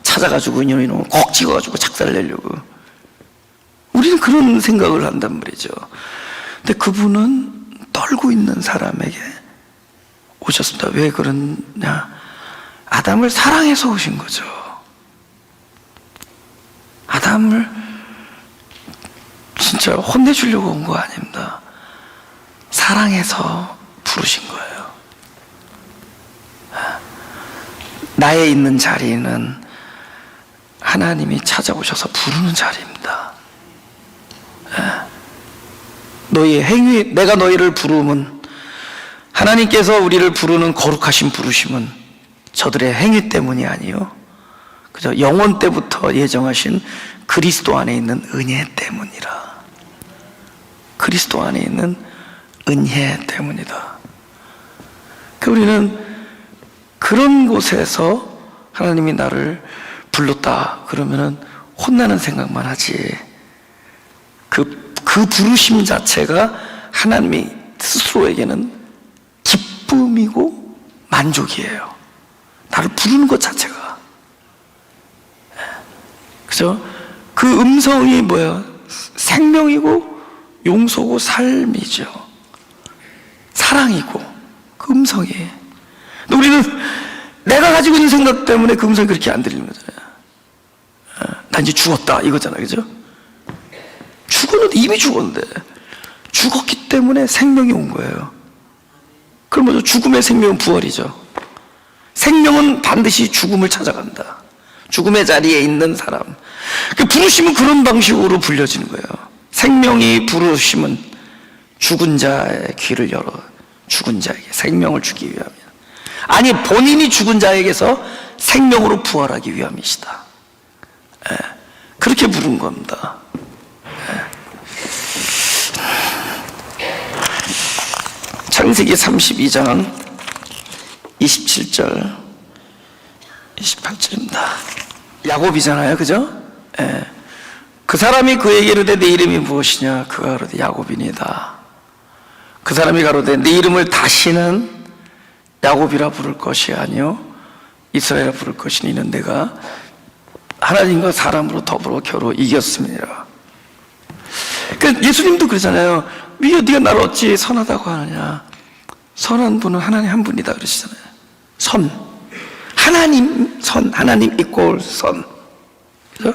찾아가지고 이놈 콕 찍어가지고 작살 내려고. 우리는 그런 생각을 한단 말이죠. 근데 그분은 떨고 있는 사람에게 오셨습니다. 왜 그러냐? 아담을 사랑해서 오신 거죠. 아담을 진짜 혼내주려고 온 거 아닙니다. 사랑해서 부르신 거예요. 나에 있는 자리는 하나님이 찾아오셔서 부르는 자리입니다. 너희의 행위, 내가 너희를 부르면, 하나님께서 우리를 부르는 거룩하신 부르심은 저들의 행위 때문이 아니요, 그저 영원 때부터 예정하신 그리스도 안에 있는 은혜 때문이라. 그리스도 안에 있는 은혜 때문이다. 우리는 그런 곳에서 하나님이 나를 불렀다 그러면은 혼나는 생각만 하지, 그 부르심 자체가 하나님이 스스로에게는 기쁨이고 만족이에요. 나를 부르는 것 자체가. 그죠? 그 음성이 뭐야? 생명이고 용서고 삶이죠. 사랑이고 그 음성이. 근데 우리는 내가 가지고 있는 생각 때문에 그 음성이 그렇게 안 들리는 거잖아요. 나 이제 죽었다 이거잖아요. 그죠? 죽었는데, 이미 죽었는데 죽었기 때문에 생명이 온 거예요. 그럼 뭐죠? 죽음의 생명은 부활이죠. 생명은 반드시 죽음을 찾아간다. 죽음의 자리에 있는 사람. 그 부르심은 그런 방식으로 불려지는 거예요. 생명이 부르심은 죽은 자의 귀를 열어 죽은 자에게 생명을 주기 위함이야. 아니, 본인이 죽은 자에게서 생명으로 부활하기 위함이시다. 그렇게 부른 겁니다. 창세기 32장 27절 28절입니다. 야곱이잖아요, 그죠? 예. 그 사람이 그에게 이르되 내 이름이 무엇이냐? 그가 가로되 야곱이니이다. 그 사람이 가로되 내 이름을 다시는 야곱이라 부를 것이 아니요 이스라엘이라 부를 것이니 이는 내가 하나님과 사람으로 더불어 겨루 이겼음이니라. 그러니까 예수님도 그러잖아요. 네가 나를 어찌 선하다고 하느냐? 선한 분은 하나님 한 분이다 그러시잖아요. 선, 하나님 선, 하나님 이꼴 선. 그죠?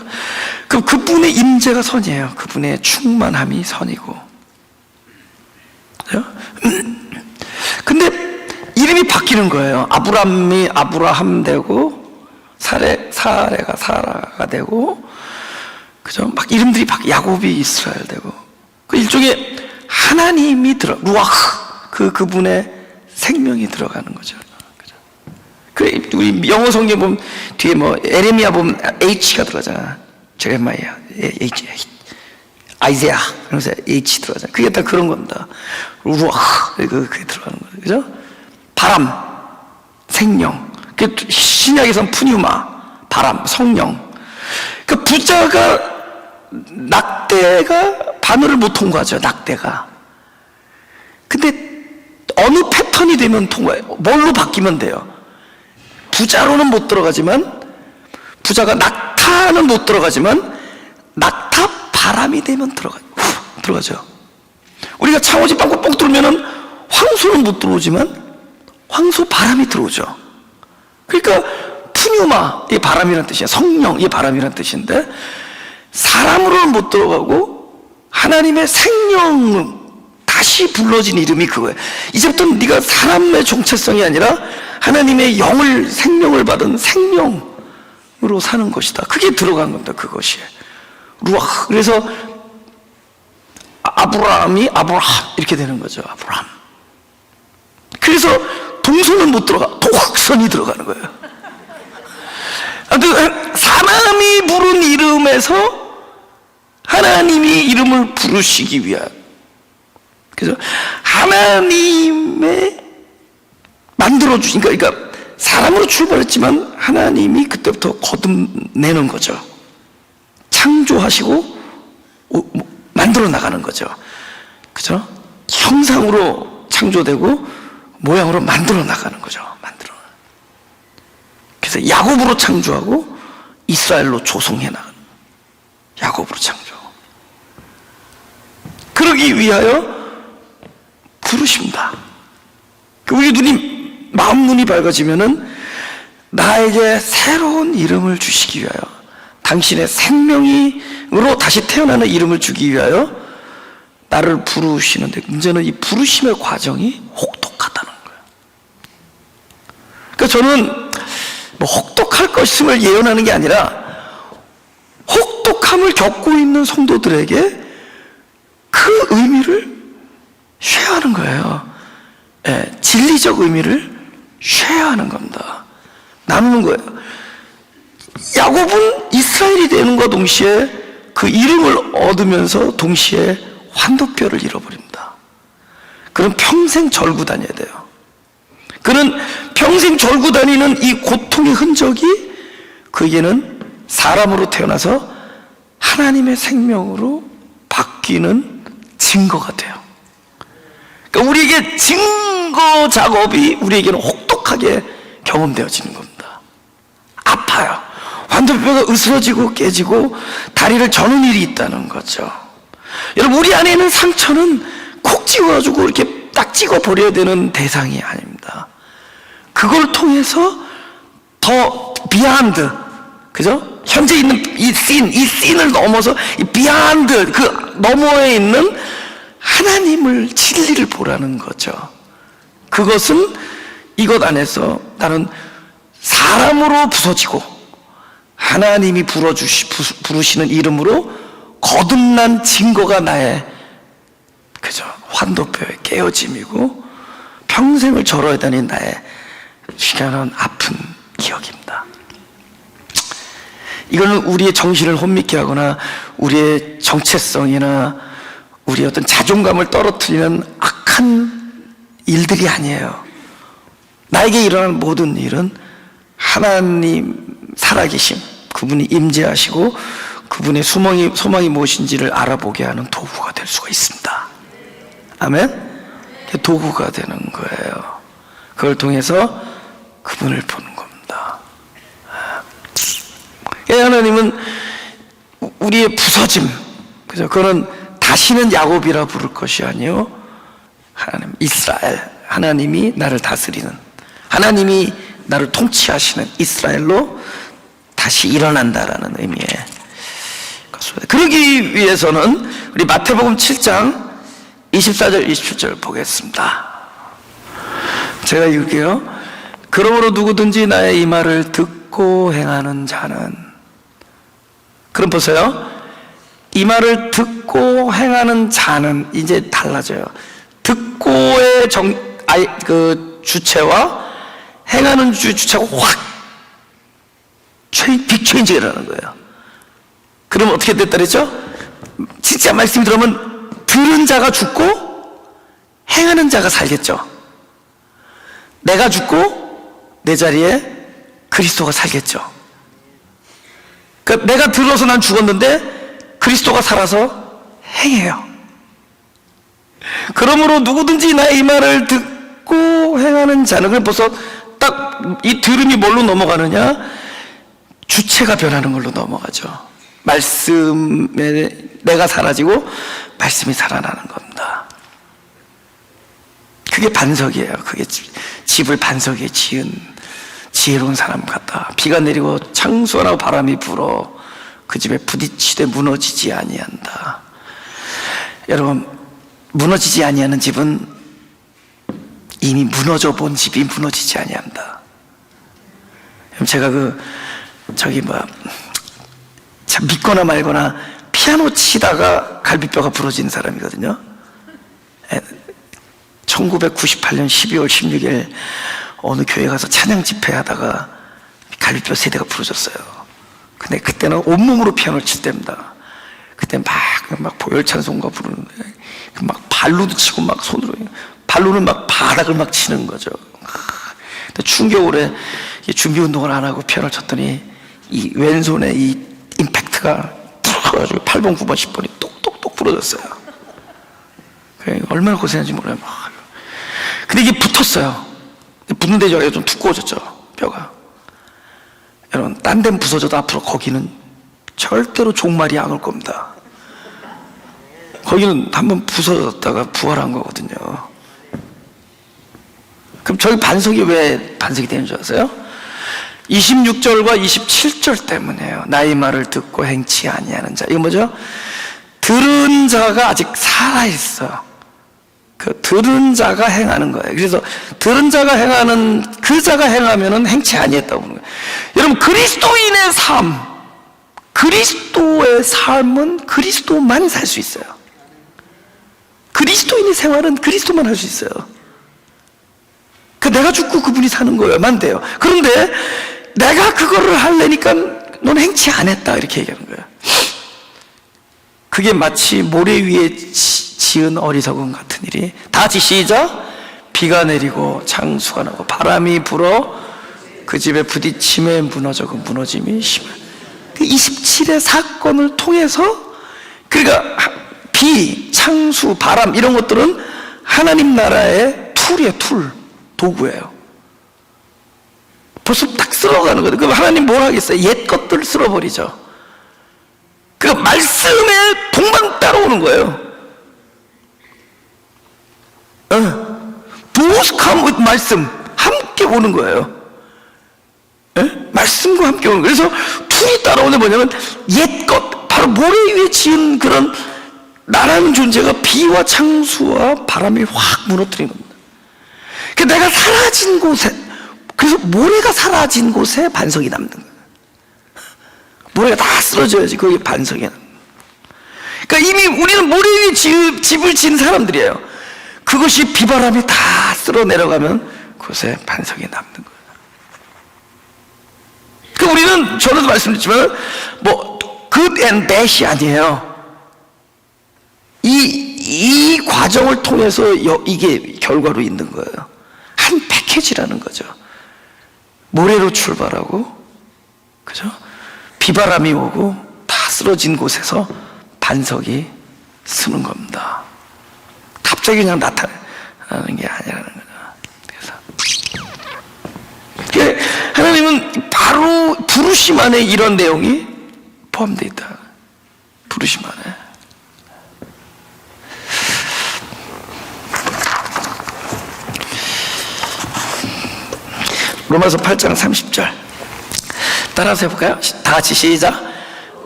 그분의 임재가 선이에요. 그분의 충만함이 선이고. 그죠? 근데 이름이 바뀌는 거예요. 아브람이 아브라함 되고 사레가 사라가 되고, 그죠? 막 이름들이 야곱이 이스라엘 되고. 그 일종의 하나님이 루아흐, 그분의 생명이 들어가는 거죠. 그죠? 우리 영어 성경 보면 뒤에 에레미야 보면 H가 들어가잖아. 제레마이야, H, 아이세야, 그러면서 H 들어가잖아. 그게 다 그런 겁니다. 루아흐, 그게 들어가는 거죠. 그죠? 바람, 생명. 신약에서는 푸뉴마, 바람, 성령. 그 부자가, 낙대가 바늘을 못 통과하죠, 낙대가. 근데 어느 패턴이 되면 통과해요. 뭘로 바뀌면 돼요. 부자로는 못 들어가지만, 부자가 낙타는 못 들어가지만, 낙타 바람이 되면 들어가죠. 우리가 창호지 빵꾸 뻥 뚫으면은 황소는 못 들어오지만, 황소 바람이 들어오죠. 그러니까 푸뉴마, 이 바람이란 뜻이야. 성령, 이 바람이란 뜻인데, 사람으로는 못 들어가고 하나님의 생명은 다시 불러진 이름이 그거예요. 이제부터 네가 사람의 정체성이 아니라 하나님의 생명을 받은 생명으로 사는 것이다. 그게 들어간 겁니다. 그것이 루아. 그래서 아브라함이 아브라함 이렇게 되는 거죠. 아브라함. 그래서 동선은 못 들어가, 도학선이 들어가는 거예요. 사람이 부른 이름에서 하나님이 이름을 부르시기 위한, 그죠? 하나님의 만들어주신, 그러니까 사람으로 출발했지만 하나님이 그때부터 거듭내는 거죠. 창조하시고 만들어 나가는 거죠. 그죠? 형상으로 창조되고 모양으로 만들어 나가는 거죠. 그래서 야곱으로 창조하고 이스라엘로 조성해 나가는, 야곱으로 창조. 그러기 위하여 부르십니다. 우리 마음 눈이 밝아지면은 나에게 새로운 이름을 주시기 위하여, 당신의 생명으로 다시 태어나는 이름을 주기 위하여 나를 부르시는데, 문제는 이 부르심의 과정이 혹독하다는 거예요. 그러니까 저는 혹독할 것임을 예언하는 게 아니라 혹독함을 겪고 있는 성도들에게 그 의미를 쉐어하는 거예요. 진리적 의미를 쉐어하는 겁니다. 나누는 거예요. 야곱은 이스라엘이 되는과 동시에 그 이름을 얻으면서 동시에 환도뼈를 잃어버립니다. 그는 평생 절구 다녀야 돼요. 그는 평생 절구 다니는 이 고통의 흔적이 그에게는 사람으로 태어나서 하나님의 생명으로 바뀌는 증거가 돼요. 그러니까 우리에게 증거 작업이 우리에게는 혹독하게 경험되어지는 겁니다. 아파요. 환도뼈가 으스러지고 깨지고 다리를 저는 일이 있다는 거죠. 여러분, 우리 안에 있는 상처는 콕 찍어가지고 이렇게 딱 찍어버려야 되는 대상이 아닙니다. 그걸 통해서 더 비하인드, 그죠? 현재 있는 이 씬을 넘어서 이 비하인드, 그 너머에 있는 하나님을, 진리를 보라는 거죠. 그것은 이것 안에서 나는 사람으로 부서지고 하나님이 부르시는 이름으로 거듭난 증거가 나의, 그죠? 환도뼈의 깨어짐이고 평생을 절어야 되는 나의 시간은 아픈 기억입니다. 이거는 우리의 정신을 혼미케 하거나 우리의 정체성이나 우리의 어떤 자존감을 떨어뜨리는 악한 일들이 아니에요. 나에게 일어나는 모든 일은 하나님 살아계심, 그분이 임재하시고 그분의 소망이 무엇인지를 알아보게 하는 도구가 될 수가 있습니다. 아멘? 도구가 되는 거예요. 그걸 통해서 그분을 보는 겁니다. 하나님은 우리의 부서짐, 그죠? 그거는 다시는 야곱이라 부를 것이 아니요, 하나님 이스라엘, 하나님이 나를 다스리는, 하나님이 나를 통치하시는 이스라엘로 다시 일어난다라는 의미의 것입니다. 그러기 위해서는 우리 마태복음 7장 24절 27절 보겠습니다. 제가 읽을게요. 그러므로 누구든지 나의 이 말을 듣고 행하는 자는, 그럼 보세요. 이 말을 듣고 행하는 자는 이제 달라져요. 듣고의 그 주체와 행하는 주체가 확 빅체인지가 일어나는 거예요. 그럼 어떻게 됐다 그랬죠? 진짜 말씀이 들으면 들은 자가 죽고 행하는 자가 살겠죠. 내가 죽고 내 자리에 그리스도가 살겠죠. 그러니까 내가 들어서 난 죽었는데 그리스도가 살아서 행해요. 그러므로 누구든지 나의 이 말을 듣고 행하는 자는, 그럼 벌써 딱 이 들음이 뭘로 넘어가느냐? 주체가 변하는 걸로 넘어가죠. 말씀에 내가 사라지고 말씀이 살아나는 겁니다. 그게 반석이에요. 그게 집을 반석에 지은 지혜로운 사람 같다. 비가 내리고 창수하고 바람이 불어 그 집에 부딪히되 무너지지 아니한다. 여러분, 무너지지 아니하는 집은 이미 무너져 본 집이 무너지지 아니한다. 제가 참 믿거나 말거나 피아노 치다가 갈비뼈가 부러진 사람이거든요. 1998년 12월 16일 어느 교회 가서 찬양 집회하다가 갈비뼈 3대가 부러졌어요. 근데 그때는 온몸으로 피아노를 칠 때입니다. 그때 막 보혈 찬송가 부르는데 막 발로도 치고 막 손으로, 발로는 막 바닥을 막 치는 거죠. 근데 추운 겨울에 준비 운동을 안 하고 피아노를 쳤더니 이 왼손에 이 임팩트가 툭 가지고 8번, 9번, 10번이 똑똑똑 부러졌어요. 얼마나 고생한지 몰라요. 근데 이게 붙었어요. 붙는데 저기가 좀 두꺼워졌죠, 뼈가. 여러분, 딴 데는 부서져도 앞으로 거기는 절대로 종말이 안 올 겁니다. 거기는 한번 부서졌다가 부활한 거거든요. 그럼 저기 반석이 왜 반석이 되는 줄 아세요? 26절과 27절 때문에요. 나의 말을 듣고 행치 아니하는 자. 이건 뭐죠? 들은 자가 아직 살아있어. 그 들은 자가 행하는 거예요. 그래서 들은 자가 행하는, 그 자가 행하면은 행치 아니했다고 보는 거예요. 여러분, 그리스도인의 삶, 그리스도의 삶은 그리스도만 살 수 있어요. 그리스도인의 생활은 그리스도만 할 수 있어요. 내가 죽고 그분이 사는 거야만 돼요. 그런데 내가 그거를 하려니까 넌 행치 안 했다, 이렇게 얘기하는 거예요. 그게 마치 모래 위에 지은 어리석음 같은 일이, 다 같이 시작. 비가 내리고 창수가 나고 바람이 불어 그 집에 부딪힘에 무너져 그 무너짐이 심해. 27의 사건을 통해서, 그러니까 비, 창수, 바람 이런 것들은 하나님 나라의 툴이에요. 도구예요. 벌써 딱 쓸어가는 거예요. 그럼 하나님 뭘 하겠어요? 옛 것들을 쓸어버리죠. 그 말씀에 동방 따라오는 거예요. Both come with 말씀, 함께 오는 거예요. 말씀과 함께 오는 거예요. 그래서 툴이 따라오는 게 뭐냐면 옛 것, 바로 모래 위에 지은 그런 나라는 존재가 비와 창수와 바람이 확 무너뜨린 겁니다. 내가 사라진 곳에, 그래서 모래가 사라진 곳에 반석이 남는 거예요. 모래가 다 쓰러져야지 거기에 반석이 남는 거예요. 그러니까 이미 우리는 모래 위에 집을 지은 사람들이에요. 그것이 비바람이 다 쓸어 내려가면 그곳에 반석이 남는 거예요. 그 우리는 전에도 말씀드렸지만 뭐 good and bad이 아니에요. 이 과정을 통해서 이게 결과로 있는 거예요. 한 패키지라는 거죠. 모래로 출발하고, 그죠? 비바람이 오고 다 쓰러진 곳에서 반석이 서는 겁니다. 갑자기 그냥 나타나는 게 아니라는 거죠. 그래서 하나님은 바로 부르심 안에 이런 내용이 포함되어 있다. 부르심 안에. 로마서 8장 30절 따라서 해볼까요? 다 같이 시작.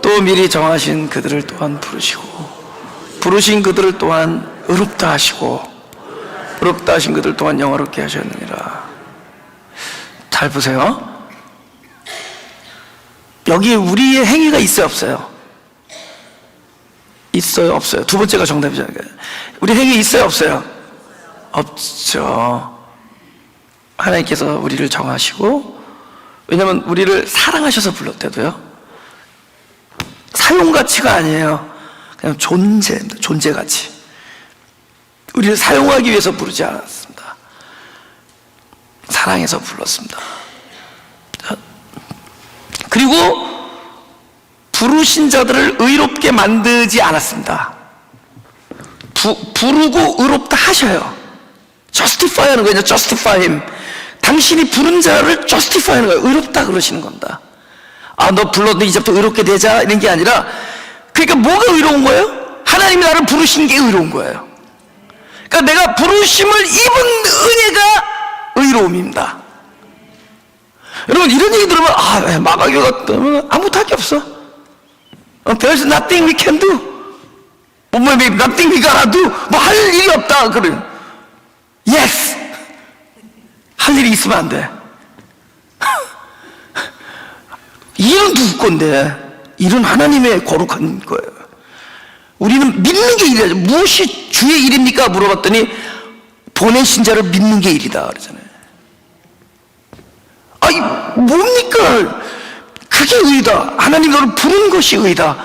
또 미리 정하신 그들을 또한 부르시고 부르신 그들을 또한 의롭다 하시고 의롭다 하신 그들 또한 영화롭게 하셨느니라. 잘 보세요. 여기에 우리의 행위가 있어요 없어요? 있어요 없어요? 두 번째가 정답이잖아요. 우리 행위 있어요 없어요? 없죠. 하나님께서 우리를 정하시고, 왜냐하면 우리를 사랑하셔서 불렀대도요, 사용가치가 아니에요. 그냥 존재입니다. 존재가치. 우리를 사용하기 위해서 부르지 않았습니다. 사랑해서 불렀습니다. 그리고 부르신 자들을 의롭게 만들지 않았습니다. 부르고 의롭다 하셔요. justify 하는 거예요. justify him. 당신이 부른 자를 justify 하는 거예요. 의롭다 그러시는 겁니다. 아, 너 불렀는데 이제부터 의롭게 되자 이런 게 아니라, 그러니까 뭐가 의로운 거예요? 하나님이 나를 부르신 게 의로운 거예요. 그러니까 내가 부르심을 입은 은혜가 의로움입니다. 여러분 이런 얘기 들으면 마가교 같으면 아무것도 할 게 없어. There's nothing we can do. nothing we gotta do. 뭐 할 일이 없다. 그래. Yes. 할 일이 있으면 안 돼. 일은 누구 건데? 일은 하나님의 거룩한 거예요. 우리는 믿는 게 일이야. 무엇이 주의 일입니까? 물어봤더니 보내신 자를 믿는 게 일이다 그러잖아요. 아니 뭡니까? 그게 의다. 하나님이 너를 부른 것이 의다.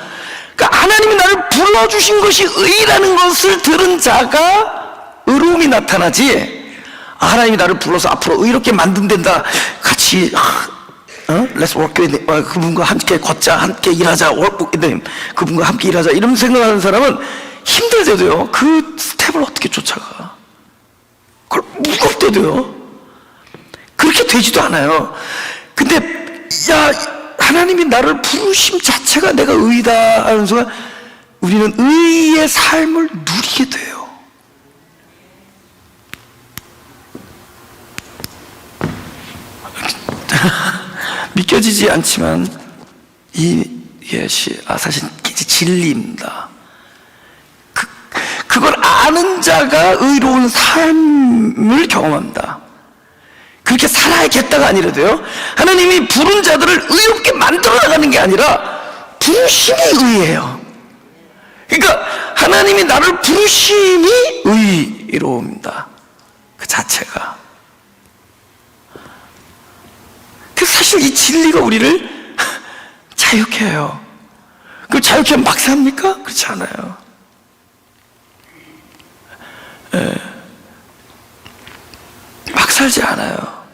그러니까 하나님이 나를 불러주신 것이 의라는 것을 들은 자가 의로움이 나타나지, 하나님이 나를 불러서 앞으로 의롭게 만든다, 같이 Let's work with him. 그분과 함께 걷자, 함께 일하자, work with him. 그분과 함께 일하자, 이런 생각하는 사람은 힘들대도요, 그 스텝을 어떻게 쫓아가? 그걸 무겁대도요, 그렇게 되지도 않아요. 근데 하나님이 나를 부르심 자체가 내가 의다 하는 순간 우리는 의의 삶을 누리게 돼요. 믿겨지지 않지만 이게 사실 진리입니다. 그걸 아는 자가 의로운 삶을 경험합니다. 그렇게 살아야겠다가 아니라도요, 하나님이 부른 자들을 의롭게 만들어 나가는 게 아니라 부르심이 의예요. 그러니까 하나님이 나를 부르심이 의로움입니다. 그 자체가. 사실 이 진리가 우리를 자유케 해요. 그 자유케 하면 막 삽니까? 그렇지 않아요. 막 살지 않아요.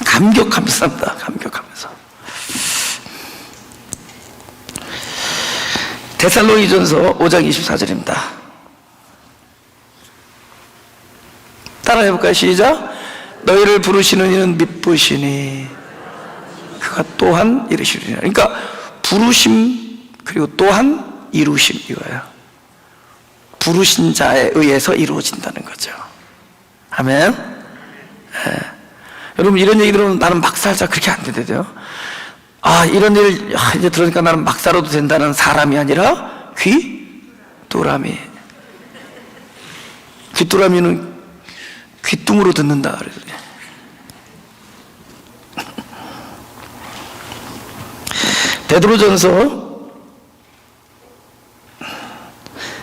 감격하면서 삽니다. 감격하면서. 데살로니전서 5장 24절입니다. 따라해볼까요? 시작. 너희를 부르시는 이는 미쁘시니 그가 또한 이루시리라. 그러니까 부르심 그리고 또한 이루심, 이거예요. 부르신 자에 의해서 이루어진다는 거죠. 아멘. 여러분 이런 얘기 들으면 나는 막 살자, 그렇게 안 되대요. 이런 일 이제 들으니까 나는 막 살아도 된다는 사람이 아니라 귀뚜라미. 귀뚜라미는 귀뚱으로 듣는다 그래서. 베드로전서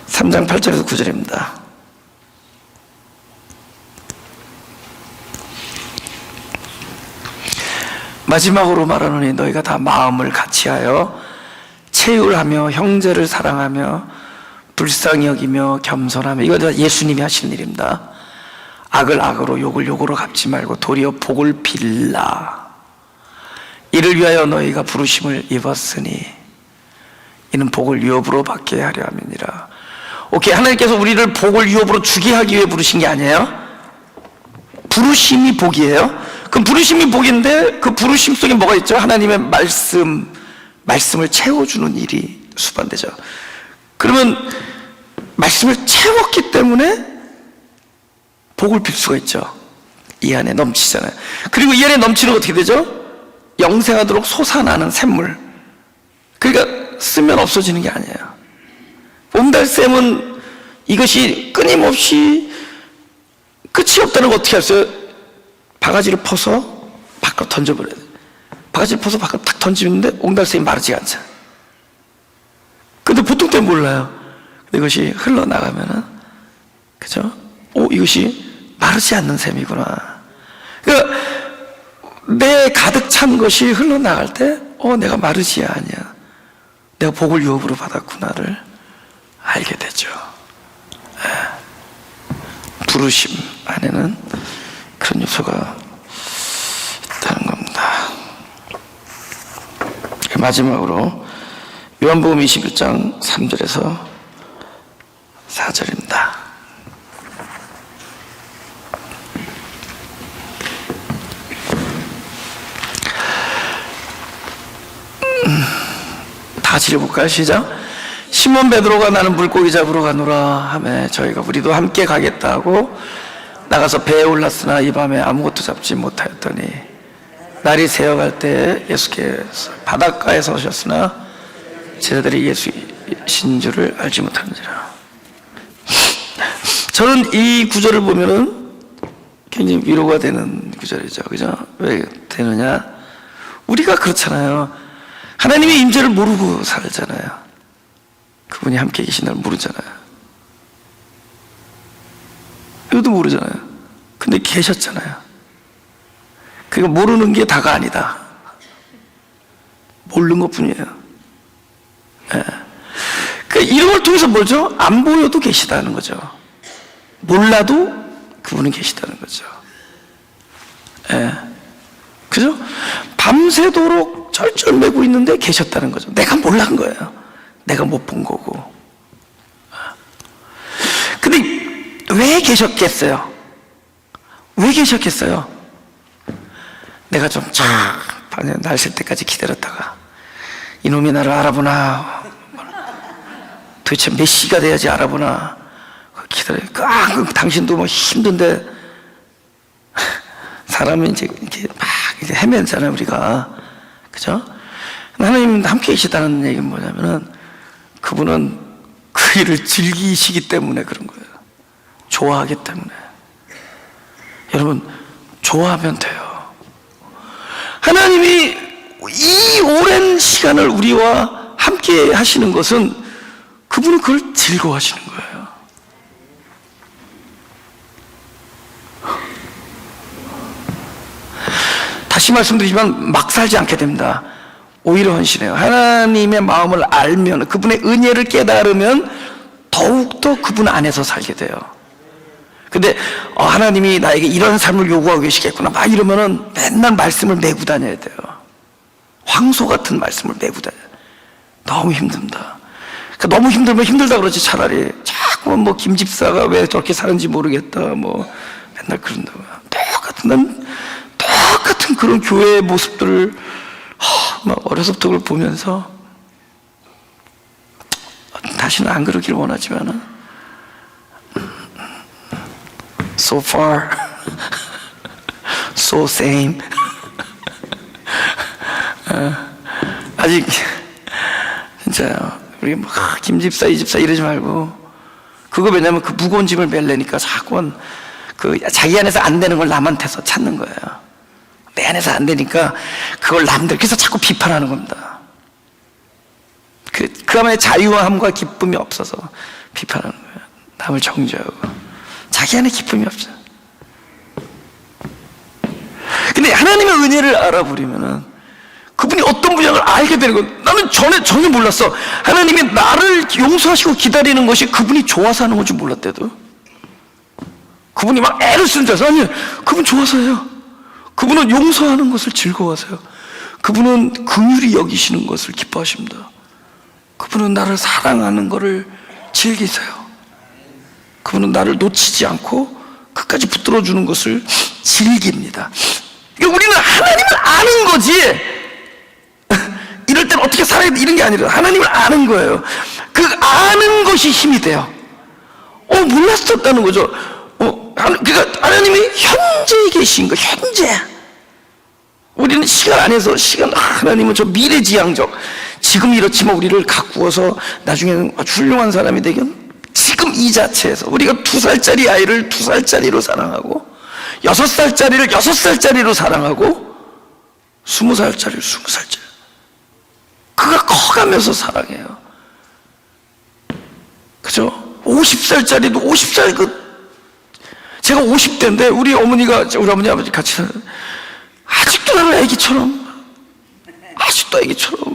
3장 8절에서 9절입니다. 마지막으로 말하노니 너희가 다 마음을 같이하여 체휼하며 형제를 사랑하며 불쌍히 여기며 겸손하며, 이거 다 예수님이 하시는 일입니다. 악을 악으로 욕을 욕으로 갚지 말고 도리어 복을 빌라. 이를 위하여 너희가 부르심을 입었으니 이는 복을 유업으로 받게 하려 함이니라. 오케이, 하나님께서 우리를 복을 유업으로 주게 하기 위해 부르신 게 아니에요. 부르심이 복이에요. 그럼 부르심이 복인데 그 부르심 속에 뭐가 있죠? 하나님의 말씀을 채워주는 일이 수반되죠. 그러면 말씀을 채웠기 때문에 복을 빌 수가 있죠. 이 안에 넘치잖아요. 그리고 이 안에 넘치는 거 어떻게 되죠? 영생하도록 솟아나는 샘물. 그러니까 쓰면 없어지는 게 아니에요. 옹달샘은 이것이 끊임없이 끝이 없다는 거 어떻게 하세요? 바가지를 퍼서 밖으로 던져버려야 돼요. 바가지를 퍼서 밖으로 탁 던지는데 옹달샘이 마르지 않죠. 근데 보통 때는 몰라요. 근데 이것이 흘러나가면은, 그죠? 이것이 마르지 않는 셈이구나. 그러니까 내 가득 찬 것이 흘러나갈 때, 내가 마르지 않냐, 내가 복을 유업으로 받았구나를 알게 되죠. 부르심 안에는 그런 요소가 있다는 겁니다. 마지막으로 요한복음 21장 3절에서 4절입니다. 다 같이 읽어볼까요? 시작. 시몬 베드로가 나는 물고기 잡으러 가노라 하매 저희가 우리도 함께 가겠다 하고 나가서 배에 올랐으나 이 밤에 아무것도 잡지 못하였더니 날이 새어갈 때 예수께서 바닷가에 서셨으나 제자들이 예수신 줄을 알지 못하는지라. 저는 이 구절을 보면은 굉장히 위로가 되는 구절이죠. 그죠? 왜 되느냐? 우리가 그렇잖아요. 하나님의 임재를 모르고 살잖아요. 그분이 함께 계신 날 모르잖아요. 이것도 모르잖아요. 근데 계셨잖아요. 그러니까 모르는 게 다가 아니다. 모르는 것 뿐이에요. 예. 그러니까 이런 걸 통해서 뭐죠? 안 보여도 계시다는 거죠. 몰라도 그분은 계시다는 거죠. 예. 그죠? 밤새도록 쩔쩔매고 있는데 계셨다는 거죠. 내가 몰란 거예요. 내가 못 본 거고. 근데 왜 계셨겠어요? 왜 계셨겠어요? 내가 좀 날 셀 때까지 기다렸다가 이놈이 나를 알아보나, 도대체 몇 시가 돼야지 알아보나 기다려. 당신도 뭐 힘든데, 사람은 이제 이렇게 막 이제 헤매잖아요, 우리가. 그죠? 하나님 함께 계시다는 얘기는 뭐냐면은 그분은 그 일을 즐기시기 때문에 그런 거예요. 좋아하기 때문에. 여러분, 좋아하면 돼요. 하나님이 이 오랜 시간을 우리와 함께 하시는 것은 그분은 그걸 즐거워하시는 거예요. 다시 말씀드리지만 막 살지 않게 됩니다. 오히려 헌신해요. 하나님의 마음을 알면, 그분의 은혜를 깨달으면 더욱더 그분 안에서 살게 돼요. 근데 하나님이 나에게 이런 삶을 요구하고 계시겠구나 막 이러면은 맨날 말씀을 메고 다녀야 돼요. 황소 같은 말씀을 메고 다녀요. 너무 힘듭니다. 그러니까 너무 힘들면 힘들다 그러지. 차라리 자꾸 뭐 김 집사가 왜 저렇게 사는지 모르겠다 뭐 맨날 그런다고. 똑같은 그런 교회의 모습들을 막 어려서부터 그걸 보면서 다시는 안 그러기를 원하지만은 so far, so same. 아직 진짜요. 우리 막 김집사 이집사 이러지 말고, 그거 왜냐면 그 무거운 짐을 멜래니까 자꾸 그 자기 안에서 안 되는 걸 남한테서 찾는 거예요. 내 안에서 안 되니까 그걸 남들, 그래서 자꾸 비판하는 겁니다. 그 안에 자유함과 기쁨이 없어서 비판하는 거예요. 남을 정죄하고 자기 안에 기쁨이 없어요. 근데 하나님의 은혜를 알아버리면은 그분이 어떤 분량을 알게 되는 거예요. 나는 전혀 몰랐어. 하나님이 나를 용서하시고 기다리는 것이 그분이 좋아서 하는 건 줄 몰랐대도. 그분이 막 애를 쓰는 줄 알았어. 아니, 그분 좋아서요. 그분은 용서하는 것을 즐거워하세요. 그분은 긍휼히 여기시는 것을 기뻐하십니다. 그분은 나를 사랑하는 것을 즐기세요. 그분은 나를 놓치지 않고 끝까지 붙들어주는 것을 즐깁니다. 그러니까 우리는 하나님을 아는 거지, 이럴 땐 어떻게 살아야 돼 이런 게 아니라 하나님을 아는 거예요. 그 아는 것이 힘이 돼요. 몰랐었다는 거죠. 그러니까 하나님이 현재에 계신 거, 현재. 우리는 시간 안에서 하나님은 저 미래지향적, 지금 이렇지만 우리를 가꾸어서 나중에는 아주 훌륭한 사람이 되긴, 지금 이 자체에서 우리가 2살짜리 아이를 2살짜리로 사랑하고 6살짜리를 6살짜리로 사랑하고 20살짜리를 20살짜리, 그가 커가면서 사랑해요. 그죠? 50살짜리도 50살, 제가 50대인데 우리 어머니가, 우리 어머니 아버지 같이 아직도 나를 애기처럼, 아직도 애기처럼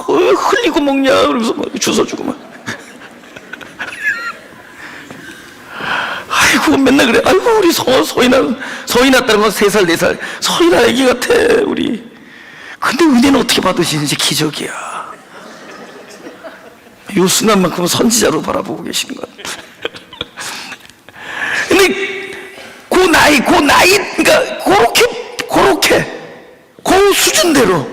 왜 흘리고 먹냐 그러면서 막 주워주고 막. 아이고 맨날 그래. 아이고 우리 서희 낳았다는 건 3살 4살 서희나 애기 같아 우리. 근데 은혜는 어떻게 받으시는지 기적이야. 요 순간만큼은 선지자로 바라보고 계시는 것 같아. 근데 그 나이, 그러니까 그렇게 그 수준대로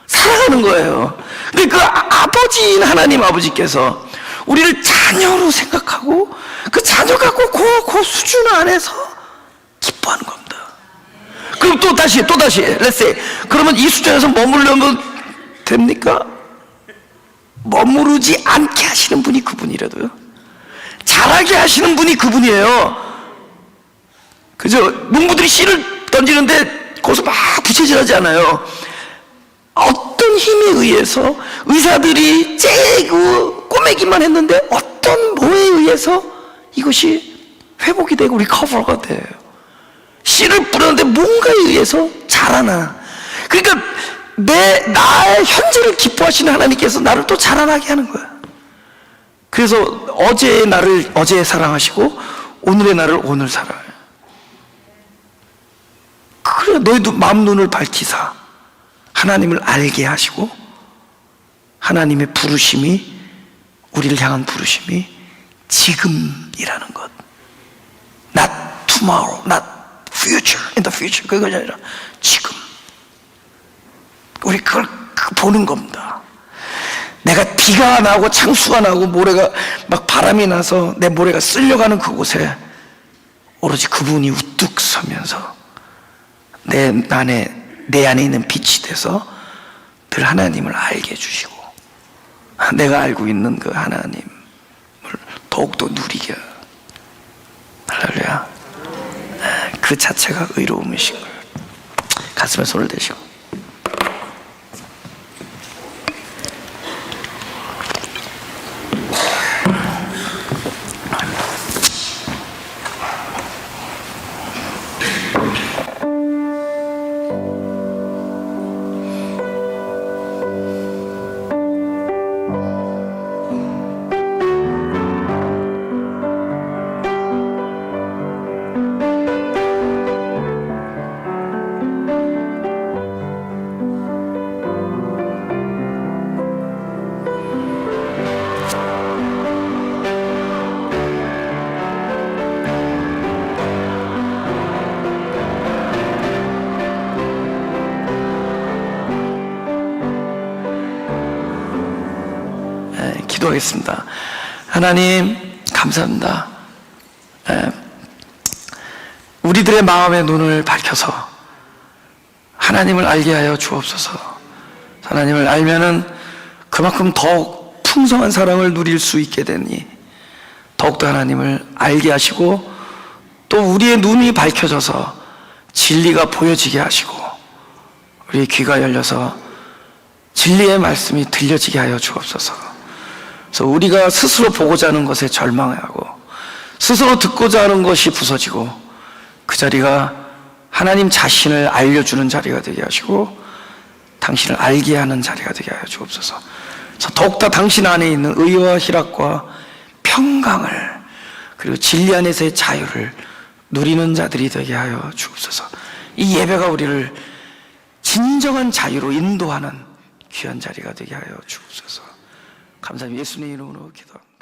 살아가는 거예요. 근데 그 아버지인 하나님 아버지께서 우리를 자녀로 생각하고 그 자녀 갖고 그 수준 안에서 기뻐하는 겁니다. 그럼 또 다시 let's say, 그러면 이 수준에서 머무르면 됩니까? 머무르지 않게 하시는 분이 그분이라도요. 잘하게 하시는 분이 그분이에요. 그죠? 농부들이 씨를 던지는데 거기서 막 부채질하지 않아요. 어떤 힘에 의해서, 의사들이 째고 꼬매기만 했는데 어떤 뭐에 의해서 이것이 회복이 되고 리커버가 돼요. 씨를 뿌렸는데 뭔가에 의해서 자라나. 그러니까 나의 현재를 기뻐하시는 하나님께서 나를 또 자라나게 하는 거야. 그래서 어제의 나를 어제 사랑하시고 오늘의 나를 오늘 사랑해요. 그래, 너희도 마음 눈을 밝히사 하나님을 알게 하시고, 하나님의 부르심이, 우리를 향한 부르심이 지금이라는 것, not tomorrow, not future, in the future, 그것이 아니라 지금. 우리 그걸 보는 겁니다. 내가 비가 나고 창수가 나고 모래가 막 바람이 나서 내 모래가 쓸려가는 그곳에 오로지 그분이 우뚝 서면서 내 안에 있는 빛이 돼서 늘 하나님을 알게 해주시고, 내가 알고 있는 그 하나님을 더욱더 누리게. 할렐루야. 그 자체가 의로움이신 거예요. 가슴에 손을 대시고. 기도하겠습니다. 하나님 감사합니다. 우리들의 마음의 눈을 밝혀서 하나님을 알게 하여 주옵소서. 하나님을 알면은 그만큼 더욱 풍성한 사랑을 누릴 수 있게 되니 더욱더 하나님을 알게 하시고, 또 우리의 눈이 밝혀져서 진리가 보여지게 하시고 우리의 귀가 열려서 진리의 말씀이 들려지게 하여 주옵소서. 그래서 우리가 스스로 보고자 하는 것에 절망하고 스스로 듣고자 하는 것이 부서지고 그 자리가 하나님 자신을 알려주는 자리가 되게 하시고 당신을 알게 하는 자리가 되게 하여 주옵소서. 더욱더 당신 안에 있는 의와 희락과 평강을 그리고 진리 안에서의 자유를 누리는 자들이 되게 하여 주옵소서. 이 예배가 우리를 진정한 자유로 인도하는 귀한 자리가 되게 하여 주옵소서. 감사합니다. 예수님 이름으로 기도합니다.